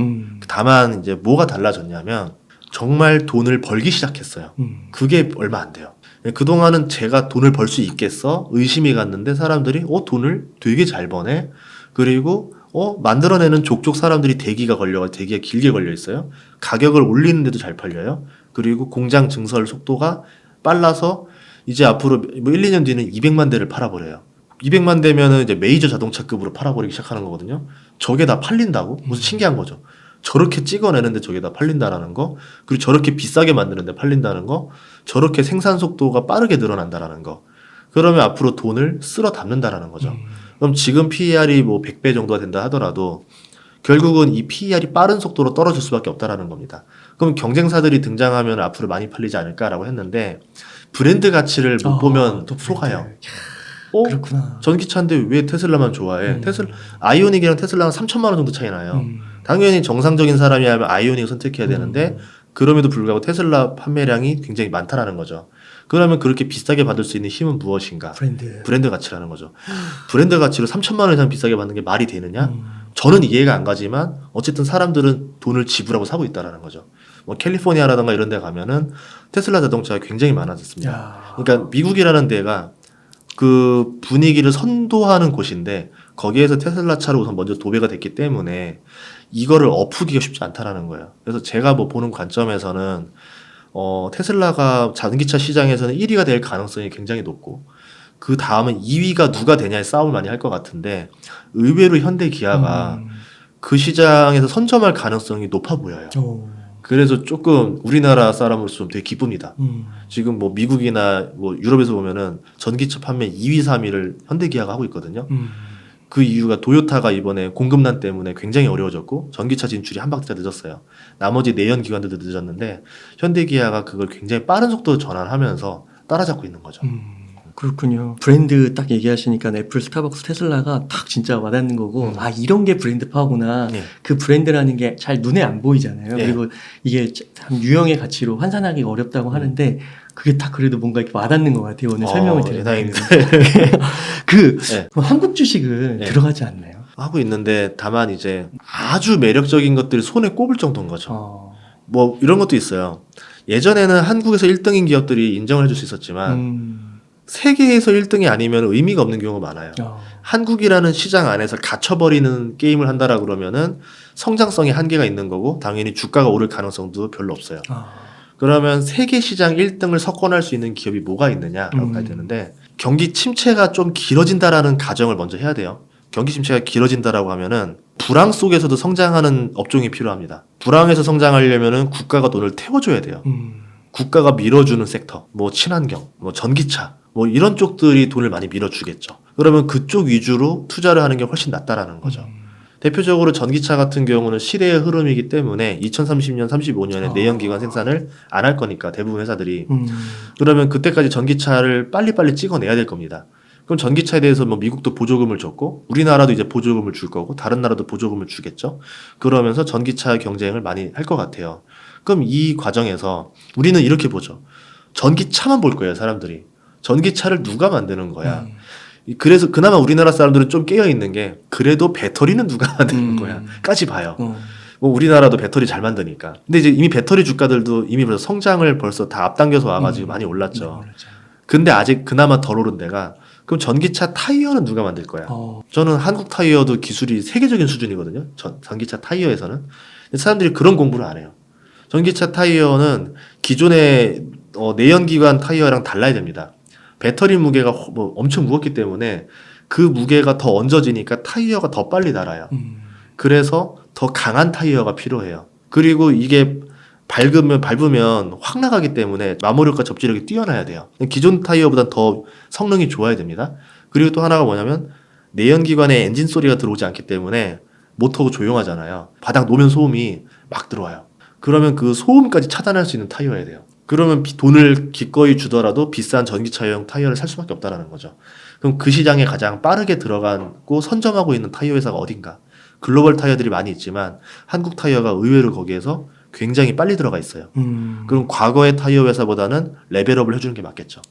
A: 다만 이제 뭐가 달라졌냐면 정말 돈을 벌기 시작했어요. 그게 얼마 안 돼요. 그동안은 제가 돈을 벌 수 있겠어? 의심이 갔는데 사람들이 돈을 되게 잘 버네? 그리고 만들어내는 족족 사람들이 대기가 길게 걸려 있어요. 가격을 올리는데도 잘 팔려요. 그리고 공장 증설 속도가 빨라서 이제 앞으로 뭐 1, 2년 뒤는 200만 대를 팔아버려요. 200만 대면은 이제 메이저 자동차급으로 팔아버리기 시작하는 거거든요. 저게 다 팔린다고? 무슨 신기한 거죠. 저렇게 찍어내는데 저게 다 팔린다라는 거, 그리고 저렇게 비싸게 만드는데 팔린다는 거, 저렇게 생산 속도가 빠르게 늘어난다라는 거. 그러면 앞으로 돈을 쓸어 담는다라는 거죠. 그럼 지금 PER이 뭐 100배 정도가 된다 하더라도 결국은 이 PER이 빠른 속도로 떨어질 수밖에 없다라는 겁니다. 그럼 경쟁사들이 등장하면 앞으로 많이 팔리지 않을까라고 했는데 브랜드 가치를 못 보면
B: 또
A: 속아요.
B: 그렇구나.
A: 전기차인데 왜 테슬라만 좋아해? 아이오닉이랑 테슬라는 3천만 원 정도 차이 나요. 당연히 정상적인 사람이라면 아이오닉을 선택해야 되는데 그럼에도 불구하고 테슬라 판매량이 굉장히 많다라는 거죠. 그러면 그렇게 비싸게 받을 수 있는 힘은 무엇인가? 브랜드 가치라는 거죠. 브랜드 가치로 3천만 원 이상 비싸게 받는 게 말이 되느냐? 저는 이해가 안 가지만 어쨌든 사람들은 돈을 지불하고 사고 있다라는 거죠. 뭐 캘리포니아라든가 이런 데 가면은 테슬라 자동차가 굉장히 많아졌습니다. 그러니까 미국이라는 데가 그 분위기를 선도하는 곳인데 거기에서 테슬라 차로 우선 먼저 도배가 됐기 때문에 이거를 엎으기가 쉽지 않다라는 거예요. 그래서 제가 뭐 보는 관점에서는 테슬라가 자동차 시장에서는 1위가 될 가능성이 굉장히 높고 그 다음은 2위가 누가 되냐의 싸움을 많이 할 것 같은데 의외로 현대 기아가 그 시장에서 선점할 가능성이 높아 보여요. 그래서 조금 우리나라 사람으로서 좀 되게 기쁩니다. 지금 뭐 미국이나 뭐 유럽에서 보면은 전기차 판매 2위, 3위를 현대기아가 하고 있거든요. 그 이유가 도요타가 이번에 공급난 때문에 굉장히 어려워졌고 전기차 진출이 한 박자 늦었어요. 나머지 내연 기관들도 늦었는데 현대기아가 그걸 굉장히 빠른 속도로 전환하면서 따라잡고 있는 거죠.
B: 그렇군요. 브랜드 딱 얘기하시니까 애플, 스타벅스, 테슬라가 딱 진짜 와닿는 거고 아 이런 게 브랜드 파워구나.
A: 네.
B: 그 브랜드라는 게 잘 눈에 안 보이잖아요.
A: 네.
B: 그리고 이게 참 유형의 가치로 환산하기가 어렵다고 하는데 그게 딱 그래도 뭔가 이렇게 와닿는 것 같아요. 오늘 설명을
A: 네,
B: 들으면.
A: 다행입니다.
B: 그럼 한국 주식은
A: 네.
B: 들어가지 않나요?
A: 하고 있는데 다만 이제 아주 매력적인 것들이 손에 꼽을 정도인 거죠. 뭐 이런 것도 있어요. 예전에는 한국에서 1등인 기업들이 인정을 해줄 수 있었지만 세계에서 1등이 아니면 의미가 없는 경우가 많아요. 한국이라는 시장 안에서 갇혀버리는 게임을 한다라 그러면은 성장성에 한계가 있는 거고 당연히 주가가 오를 가능성도 별로 없어요. 그러면 세계 시장 1등을 석권할 수 있는 기업이 뭐가 있느냐라고 가야 되는데 경기 침체가 좀 길어진다라는 가정을 먼저 해야 돼요. 경기 침체가 길어진다라고 하면은 불황 속에서도 성장하는 업종이 필요합니다. 불황에서 성장하려면은 국가가 돈을 태워줘야 돼요. 국가가 밀어주는 섹터, 뭐 친환경, 뭐 전기차, 뭐 이런 쪽들이 돈을 많이 밀어주겠죠. 그러면 그쪽 위주로 투자를 하는 게 훨씬 낫다라는 거죠. 대표적으로 전기차 같은 경우는 시대의 흐름이기 때문에 2030년, 35년에 내연기관 생산을 안 할 거니까 대부분 회사들이 그러면 그때까지 전기차를 빨리빨리 찍어내야 될 겁니다. 그럼 전기차에 대해서 뭐 미국도 보조금을 줬고 우리나라도 이제 보조금을 줄 거고 다른 나라도 보조금을 주겠죠. 그러면서 전기차 경쟁을 많이 할 것 같아요. 그럼 이 과정에서 우리는 이렇게 보죠. 전기차만 볼 거예요, 사람들이. 전기차를 누가 만드는 거야. 그래서 그나마 우리나라 사람들은 좀 깨어있는 게 그래도 배터리는 누가 만드는 거야 까지 봐요. 뭐 우리나라도 배터리 잘 만드니까. 근데 이제 이미 배터리 주가들도 이미 벌써 성장을 벌써 다 앞당겨서 와가지고 많이 올랐죠. 근데 아직 그나마 덜 오른 데가 그럼 전기차 타이어는 누가 만들 거야? 저는 한국 타이어도 기술이 세계적인 수준이거든요. 전기차 타이어에서는. 근데 사람들이 그런 공부를 안 해요. 전기차 타이어는 기존의 내연기관 타이어랑 달라야 됩니다. 배터리 무게가 뭐 엄청 무겁기 때문에 그 무게가 더 얹어지니까 타이어가 더 빨리 닳아요. 그래서 더 강한 타이어가 필요해요. 그리고 이게 밟으면 확 나가기 때문에 마모력과 접지력이 뛰어나야 돼요. 기존 타이어보다 더 성능이 좋아야 됩니다. 그리고 또 하나가 뭐냐면 내연기관에 엔진 소리가 들어오지 않기 때문에 모터가 조용하잖아요. 바닥 노면 소음이 막 들어와요. 그러면 그 소음까지 차단할 수 있는 타이어여야 돼요. 그러면 돈을 기꺼이 주더라도 비싼 전기차용 타이어를 살 수밖에 없다는 거죠. 그럼 그 시장에 가장 빠르게 들어가고 선점하고 있는 타이어 회사가 어딘가? 글로벌 타이어들이 많이 있지만 한국 타이어가 의외로 거기에서 굉장히 빨리 들어가 있어요. 그럼 과거의 타이어 회사보다는 레벨업을 해주는 게 맞겠죠.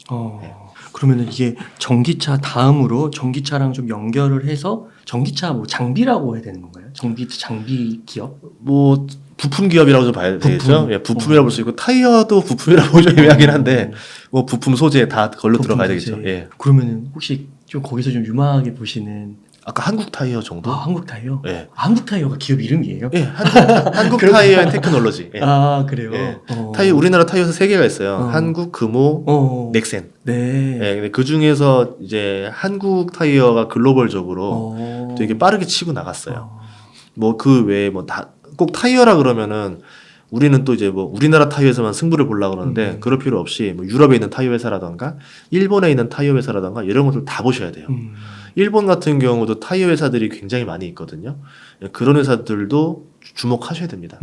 A: 네.
B: 그러면 이게 전기차 다음으로 전기차랑 좀 연결을 해서 전기차 뭐 장비라고 해야 되는 건가요? 장비 기업?
A: 뭐 부품 기업이라고 좀 봐야 되겠죠. 예, 부품이라고 볼 수 있고 타이어도 부품이라고 보기 좀 애매하긴 한데 뭐 부품 소재 다 걸로 들어가야 되겠죠. 예.
B: 그러면은 혹시 좀 거기서 좀 유망하게 보시는
A: 아까 한국 타이어 정도?
B: 한국 타이어?
A: 예.
B: 한국 타이어가 기업 이름이에요?
A: 예, 한국 타이어 앤 테크놀로지. 예.
B: 그래요?
A: 예. 타이어 우리나라 타이어에서 3개가 있어요. 한국, 금호, 넥센.
B: 네.
A: 예, 근데 그 중에서 이제 한국 타이어가 글로벌적으로 되게 빠르게 치고 나갔어요. 뭐 그 외에 뭐 꼭 타이어라 그러면은 우리는 또 이제 뭐 우리나라 타이어에서만 승부를 보려고 그러는데 그럴 필요 없이 뭐 유럽에 있는 타이어 회사라던가 일본에 있는 타이어 회사라던가 이런 것들 다 보셔야 돼요. 일본 같은 경우도 타이어 회사들이 굉장히 많이 있거든요. 그런 회사들도 주목하셔야 됩니다.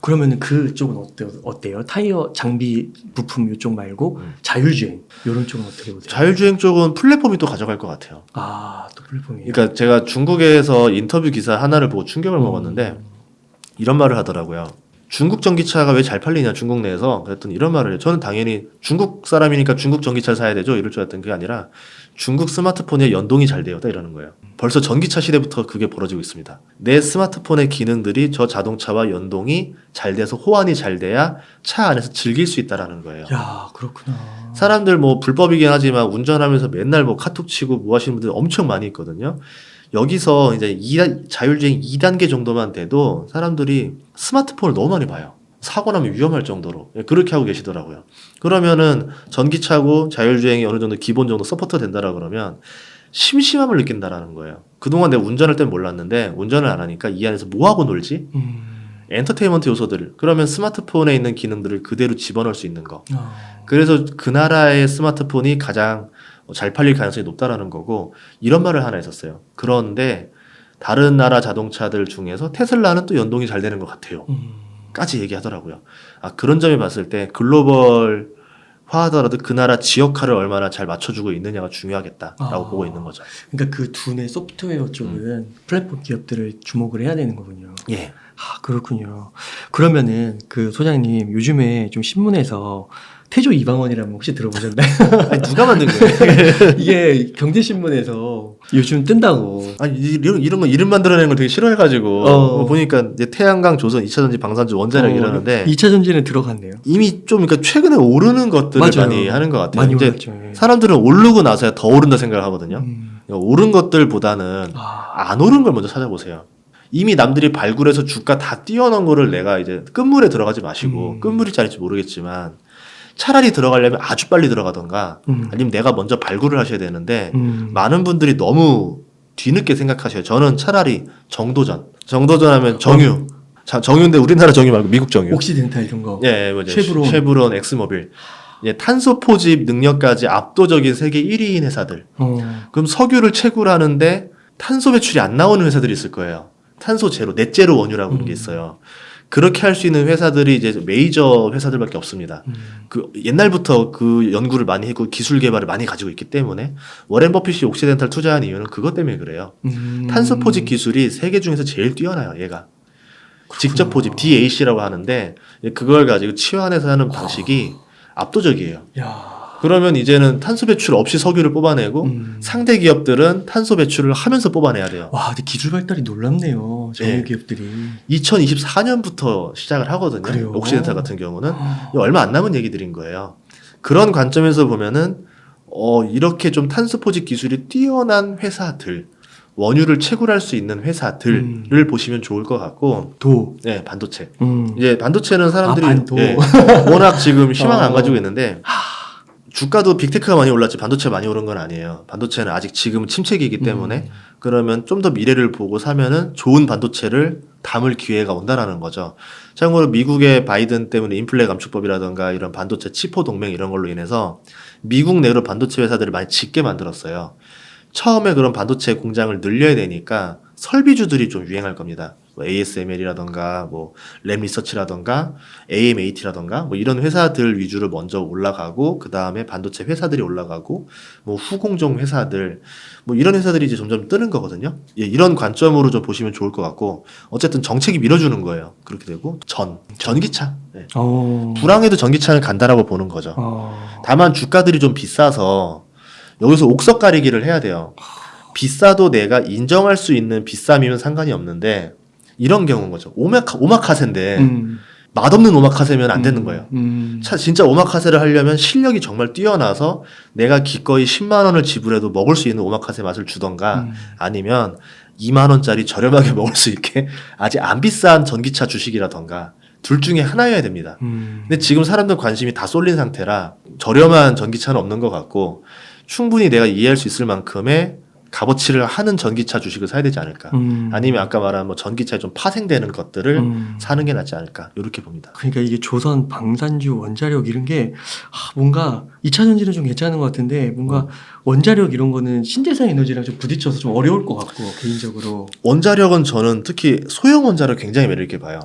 B: 그러면은 그쪽은 어때요? 타이어 장비 부품 이쪽 말고 자율주행 이런 쪽은 어떻게 보세요?
A: 자율주행 쪽은 플랫폼이 또 가져갈 것 같아요.
B: 아, 또 플랫폼이에요.
A: 그러니까 제가 중국에서 인터뷰 기사 하나를 보고 충격을 먹었는데 이런 말을 하더라고요. 중국 전기차가 왜 잘 팔리냐 중국 내에서. 그랬더니 이런 말을 해요. 저는 당연히 중국 사람이니까 중국 전기차를 사야 되죠 이럴 줄 알았던 게 아니라 중국 스마트폰에 연동이 잘 되었다 이러는 거예요. 벌써 전기차 시대부터 그게 벌어지고 있습니다. 내 스마트폰의 기능들이 저 자동차와 연동이 잘 돼서 호환이 잘 돼야 차 안에서 즐길 수 있다라는 거예요.
B: 야, 그렇구나.
A: 사람들 뭐 불법이긴 하지만 운전하면서 맨날 뭐 카톡 치고 뭐 하시는 분들 엄청 많이 있거든요. 여기서 이제 자율주행 2단계 정도만 돼도 사람들이 스마트폰을 너무 많이 봐요. 사고 나면 위험할 정도로 그렇게 하고 계시더라고요. 그러면은 전기차고 자율주행이 어느 정도 기본 정도 서포트 된다라 그러면 심심함을 느낀다라는 거예요. 그동안 내가 운전할 땐 몰랐는데 운전을 안 하니까 이 안에서 뭐 하고 놀지? 엔터테인먼트 요소들. 그러면 스마트폰에 있는 기능들을 그대로 집어넣을 수 있는 거. 그래서 그 나라의 스마트폰이 가장 잘 팔릴 가능성이 높다라는 거고 이런 말을 하나 했었어요. 그런데 다른 나라 자동차들 중에서 테슬라는 또 연동이 잘 되는 것 같아요. 까지 얘기하더라고요. 아, 그런 점에 봤을 때 글로벌 화하더라도 그 나라 지역화를 얼마나 잘 맞춰주고 있느냐가 중요하겠다라고 보고 있는 거죠.
B: 그러니까 그 두뇌 소프트웨어 쪽은 플랫폼 기업들을 주목을 해야 되는 거군요.
A: 예.
B: 아, 그렇군요. 그러면은 그 소장님 요즘에 좀 신문에서 태조 이방원이라면 혹시 들어보셨나요?
A: 아니, 누가 만든 거예요?
B: 이게 경제신문에서 요즘 뜬다고.
A: 아니 이런 거 이름 만들어내는 걸 되게 싫어해가지고 보니까 이제 태양광, 조선, 2차전지, 방산주, 원자력 이러는데
B: 2차 전지는 들어갔네요.
A: 이미 좀 그러니까 최근에 오르는 것들을
B: 맞아요.
A: 많이 하는 것 같아요.
B: 많이
A: 이제
B: 올랐죠.
A: 사람들은 오르고 나서야 더 오른다 생각을 하거든요. 오른 것들보다는 안 오른 걸 먼저 찾아보세요. 이미 남들이 발굴해서 주가 다 띄워놓은 거를 내가 이제 끝물에 들어가지 마시고 끝물이 잘릴지 모르겠지만 차라리 들어가려면 아주 빨리 들어가던가 아니면 내가 먼저 발굴을 하셔야 되는데 많은 분들이 너무 뒤늦게 생각하셔요. 저는 차라리 정도전 하면 정유. 자, 정유인데 우리나라 정유 말고 미국 정유.
B: 옥시덴탈 이런 거.
A: 예, 맞아요.
B: 쉐브론.
A: 쉐브론, 엑스모빌. 예, 탄소 포집 능력까지 압도적인 세계 1위인 회사들. 그럼 석유를 채굴하는데 탄소 배출이 안 나오는 회사들이 있을 거예요. 탄소 제로, 넷제로 원유라고 하는 게 있어요. 그렇게 할 수 있는 회사들이 이제 메이저 회사들밖에 없습니다. 그 옛날부터 그 연구를 많이 했고 기술 개발을 많이 가지고 있기 때문에 워렌 버핏이 옥시덴탈 투자한 이유는 그것 때문에 그래요. 탄소 포집 기술이 세계 중에서 제일 뛰어나요, 얘가. 그렇구나. 직접 포집, DAC라고 하는데 그걸 가지고 치환해서 하는 방식이 압도적이에요.
B: 야.
A: 그러면 이제는 탄소 배출 없이 석유를 뽑아내고 상대 기업들은 탄소 배출을 하면서 뽑아내야 돼요.
B: 와, 근데 기술 발달이 놀랍네요. 정유 기업들이.
A: 2024년부터 시작을 하거든요.
B: 그래요?
A: 옥시덴탈 같은 경우는 얼마 안 남은 얘기들인 거예요. 그런 관점에서 보면은 이렇게 좀 탄소 포집 기술이 뛰어난 회사들, 원유를 채굴할 수 있는 회사들을 보시면 좋을 것 같고, 네, 반도체. 이제 반도체는 사람들이
B: 반도.
A: 예, 워낙 지금 희망을 안 가지고 있는데. 주가도 빅테크가 많이 올랐지 반도체가 많이 오른 건 아니에요. 반도체는 아직 지금은 침체기이기 때문에 그러면 좀 더 미래를 보고 사면은 좋은 반도체를 담을 기회가 온다라는 거죠. 참고로 미국의 바이든 때문에 인플레 감축법이라든가 이런 반도체 치포 동맹 이런 걸로 인해서 미국 내로 반도체 회사들을 많이 짓게 만들었어요. 처음에 그런 반도체 공장을 늘려야 되니까 설비주들이 좀 유행할 겁니다. 뭐 ASML이라던가 뭐 램리서치라던가 AMAT라던가 뭐 이런 회사들 위주로 먼저 올라가고 그 다음에 반도체 회사들이 올라가고 뭐 후공정 회사들 뭐 이런 회사들이 이제 점점 뜨는 거거든요. 예, 이런 관점으로 좀 보시면 좋을 것 같고 어쨌든 정책이 밀어주는 거예요. 그렇게 되고 전기차. 예. 불황에도 전기차는 간다라고 보는 거죠. 다만 주가들이 좀 비싸서 여기서 옥석 가리기를 해야 돼요. 비싸도 내가 인정할 수 있는 비쌈이면 상관이 없는데 이런 경우인 거죠. 오마카세인데 맛없는 오마카세면 안 되는 거예요. 진짜 오마카세를 하려면 실력이 정말 뛰어나서 내가 기꺼이 10만 원을 지불해도 먹을 수 있는 오마카세 맛을 주던가 아니면 2만 원짜리 저렴하게 먹을 수 있게 아직 안 비싼 전기차 주식이라던가 둘 중에 하나여야 됩니다. 근데 지금 사람들 관심이 다 쏠린 상태라 저렴한 전기차는 없는 것 같고 충분히 내가 이해할 수 있을 만큼의 값어치를 하는 전기차 주식을 사야 되지 않을까. 아니면 아까 말한 뭐 전기차에 좀 파생되는 것들을 사는 게 낫지 않을까. 이렇게 봅니다.
B: 그러니까 이게 조선, 방산주, 원자력 이런 게 뭔가 2차 전지는 좀 괜찮은 것 같은데 뭔가 원자력 이런 거는 신재생 에너지랑 좀 부딪혀서 좀 어려울 것 같고 개인적으로.
A: 원자력은 저는 특히 소형 원자력 굉장히 매력 있게 봐요.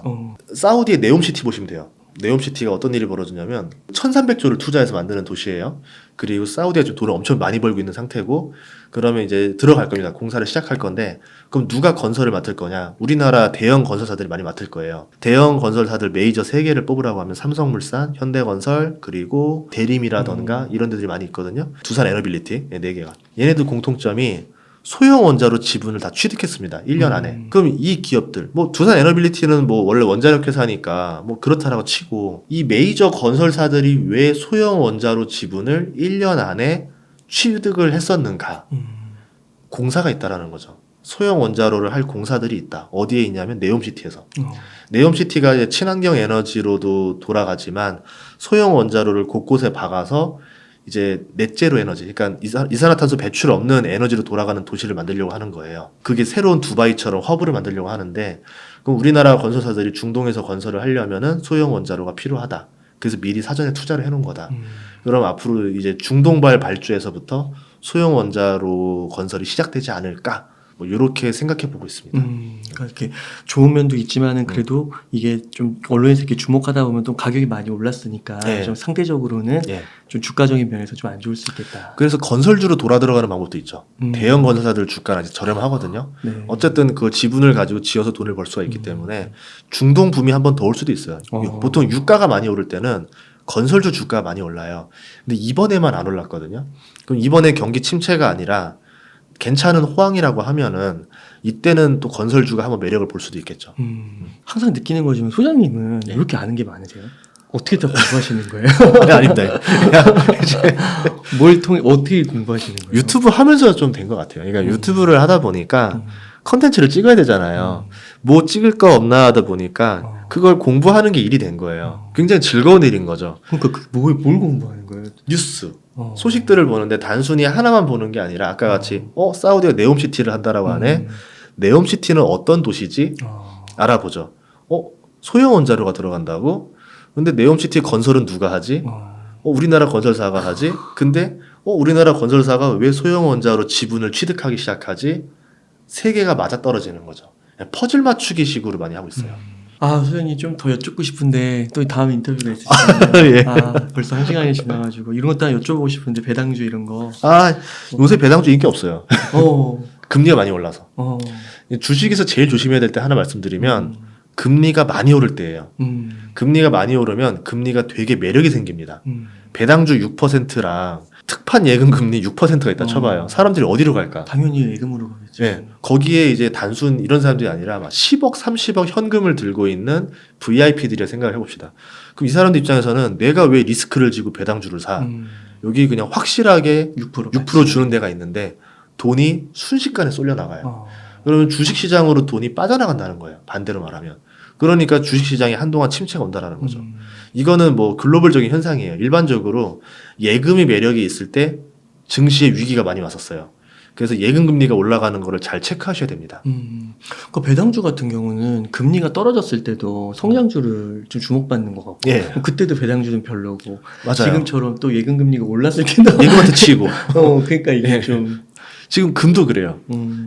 A: 사우디의 네옴시티 보시면 돼요. 네옴시티가 어떤 일이 벌어지냐면 1300조를 투자해서 만드는 도시예요. 그리고 사우디가 좀 돈을 엄청 많이 벌고 있는 상태고, 그러면 이제 들어갈 겁니다. 공사를 시작할 건데, 그럼 누가 건설을 맡을 거냐? 우리나라 대형 건설사들이 많이 맡을 거예요. 대형 건설사들 메이저 3개를 뽑으라고 하면 삼성물산, 현대건설, 그리고 대림이라던가 이런 데들이 많이 있거든요. 두산 에너빌리티 4개가. 얘네들 공통점이 소형 원자로 지분을 다 취득했습니다. 1년 안에. 그럼 이 기업들, 뭐 두산 에너빌리티는 뭐 원래 원자력 회사니까 뭐 그렇다라고 치고, 이 메이저 건설사들이 왜 소형 원자로 지분을 1년 안에 취득을 했었는가? 공사가 있다라는 거죠. 소형 원자로를 할 공사들이 있다. 어디에 있냐면 네옴시티에서. 네옴시티가 이제 친환경 에너지로도 돌아가지만 소형 원자로를 곳곳에 박아서 이제 넷제로 에너지, 그러니까 이산화탄소 배출 없는 에너지로 돌아가는 도시를 만들려고 하는 거예요. 그게 새로운 두바이처럼 허브를 만들려고 하는데, 그럼 우리나라 건설사들이 중동에서 건설을 하려면은 소형 원자로가 필요하다. 그래서 미리 사전에 투자를 해놓은 거다. 그럼 앞으로 이제 중동발 발주에서부터 소형 원자로 건설이 시작되지 않을까? 뭐 이렇게 생각해 보고 있습니다.
B: 그러니까 이렇게 좋은 면도 있지만은 그래도 이게 좀 언론에서 이렇게 주목하다 보면 또 가격이 많이 올랐으니까
A: 네.
B: 좀 상대적으로는
A: 예.
B: 좀 주가적인 면에서 좀 안 좋을 수 있겠다.
A: 그래서 건설주로 돌아 들어가는 방법도 있죠. 대형 건설사들 주가는 이제 저렴하거든요.
B: 네.
A: 어쨌든 그 지분을 가지고 지어서 돈을 벌 수가 있기 때문에 중동 붐이 한 번 더 올 수도 있어요. 보통 유가가 많이 오를 때는 건설주 주가가 많이 올라요. 근데 이번에만 안 올랐거든요. 그럼 이번에 경기 침체가 아니라 괜찮은 호황이라고 하면은 이때는 또 건설주가 한번 매력을 볼 수도 있겠죠.
B: 항상 느끼는 거지만 소장님은 왜 이렇게 아는 게 많으세요? 어떻게 다 공부하시는 거예요?
A: 네, 아닙니다.
B: 뭘 통해 어떻게 공부하시는 거예요?
A: 유튜브 하면서 좀 된 것 같아요. 그러니까 유튜브를 하다 보니까 컨텐츠를 찍어야 되잖아요. 뭐 찍을 거 없나 하다 보니까 그걸 공부하는 게 일이 된 거예요. 굉장히 즐거운 일인 거죠.
B: 그러니까 뭘 공부하는 거예요?
A: 뉴스, 소식들을 보는데 단순히 하나만 보는 게 아니라 아까 같이 사우디가 네옴시티를 한다라고 하네. 네옴시티는 어떤 도시지? 알아보죠. 소형 원자로가 들어간다고? 근데 네옴시티 건설은 누가 하지? 우리나라 건설사가 하지? 근데 우리나라 건설사가 왜 소형 원자로 지분을 취득하기 시작하지? 세 개가 맞아 떨어지는 거죠. 퍼즐 맞추기 식으로 많이 하고 있어요.
B: 소장님 좀 더 여쭙고 싶은데 또 다음 인터뷰가 있으시잖아요.
A: 예.
B: 벌써 1시간이 지나가지고 이런 것도 다 여쭤보고 싶은데 배당주 이런 거.
A: 요새 배당주 인기 없어요.
B: 어.
A: 금리가 많이 올라서.
B: 어.
A: 주식에서 제일 조심해야 될 때 하나 말씀드리면 금리가 많이 오를 때예요. 금리가 많이 오르면 금리가 되게 매력이 생깁니다. 배당주 6%랑 특판 예금 금리 6%가 있다 쳐봐요. 사람들이 어디로 갈까?
B: 당연히 예금으로 가겠죠.
A: 네. 거기에 이제 단순 이런 사람들이 아니라 막 10억, 30억 현금을 들고 있는 VIP들이라 생각을 해봅시다. 그럼 이 사람들 입장에서는 내가 왜 리스크를 지고 배당주를 사? 여기 그냥 확실하게 6% 주는 데가 있는데 돈이 순식간에 쏠려 나가요. 그러면 주식시장으로 돈이 빠져나간다는 거예요. 반대로 말하면. 그러니까 주식시장에 한동안 침체가 온다라는 거죠. 이거는 뭐 글로벌적인 현상이에요. 일반적으로 예금의 매력이 있을 때 증시에 위기가 많이 왔었어요. 그래서 예금 금리가 올라가는 거를 잘 체크하셔야 됩니다.
B: 그 배당주 같은 경우는 금리가 떨어졌을 때도 성장주를 좀 주목받는 것 같고,
A: 예.
B: 그때도 배당주는 별로고,
A: 맞아요.
B: 지금처럼 또 예금 금리가 올랐을 때도
A: 예금한테 치이고.
B: 그러니까 이게
A: 예.
B: 좀
A: 지금 금도 그래요.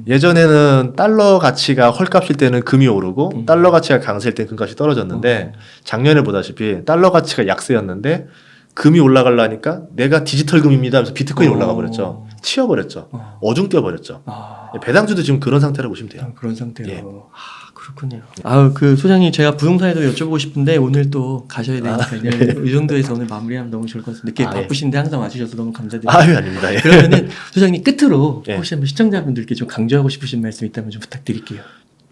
A: 예전에는 달러 가치가 헐값일 때는 금이 오르고 달러 가치가 강세일 때는 금값이 떨어졌는데 작년에 보다시피 달러 가치가 약세였는데 금이 올라가려니까 내가 디지털 금입니다 하면서 비트코인이 올라가 버렸죠. 치워버렸죠. 어중뛰어버렸죠. 배당주도 지금 그런 상태라고 보시면 돼요.
B: 그런 상태로.
A: 예.
B: 그렇군요. 그 소장님 제가 부동산에도 여쭤보고 싶은데 오늘 또 가셔야 되니까요. 이 정도에서 오늘 마무리하면 너무 좋을 것 같습니다. 이렇게 바쁘신데 항상 와주셔서 너무 감사드립니다.
A: 아닙니다. 예.
B: 그러면은 소장님 끝으로
A: 예.
B: 혹시 한번 시청자분들께 좀 강조하고 싶으신 말씀 있다면 좀 부탁드릴게요.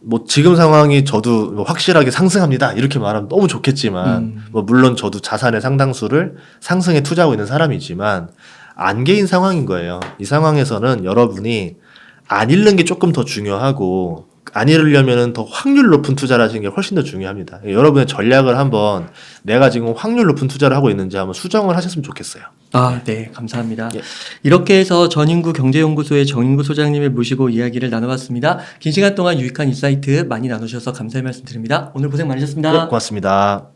A: 뭐 지금 상황이 저도 뭐 확실하게 상승합니다 이렇게 말하면 너무 좋겠지만 뭐 물론 저도 자산의 상당수를 상승에 투자하고 있는 사람이지만 안개인 상황인 거예요. 이 상황에서는 여러분이 안 잃는 게 조금 더 중요하고 안 이루려면은 더 확률 높은 투자를 하시는 게 훨씬 더 중요합니다. 여러분의 전략을 한번 내가 지금 확률 높은 투자를 하고 있는지 한번 수정을 하셨으면 좋겠어요.
B: 네, 감사합니다.
A: 예.
B: 이렇게 해서 전인구 경제연구소의 정인구 소장님을 모시고 이야기를 나눠봤습니다. 긴 시간 동안 유익한 인사이트 많이 나누셔서 감사의 말씀 드립니다. 오늘 고생 많으셨습니다.
A: 네, 고맙습니다.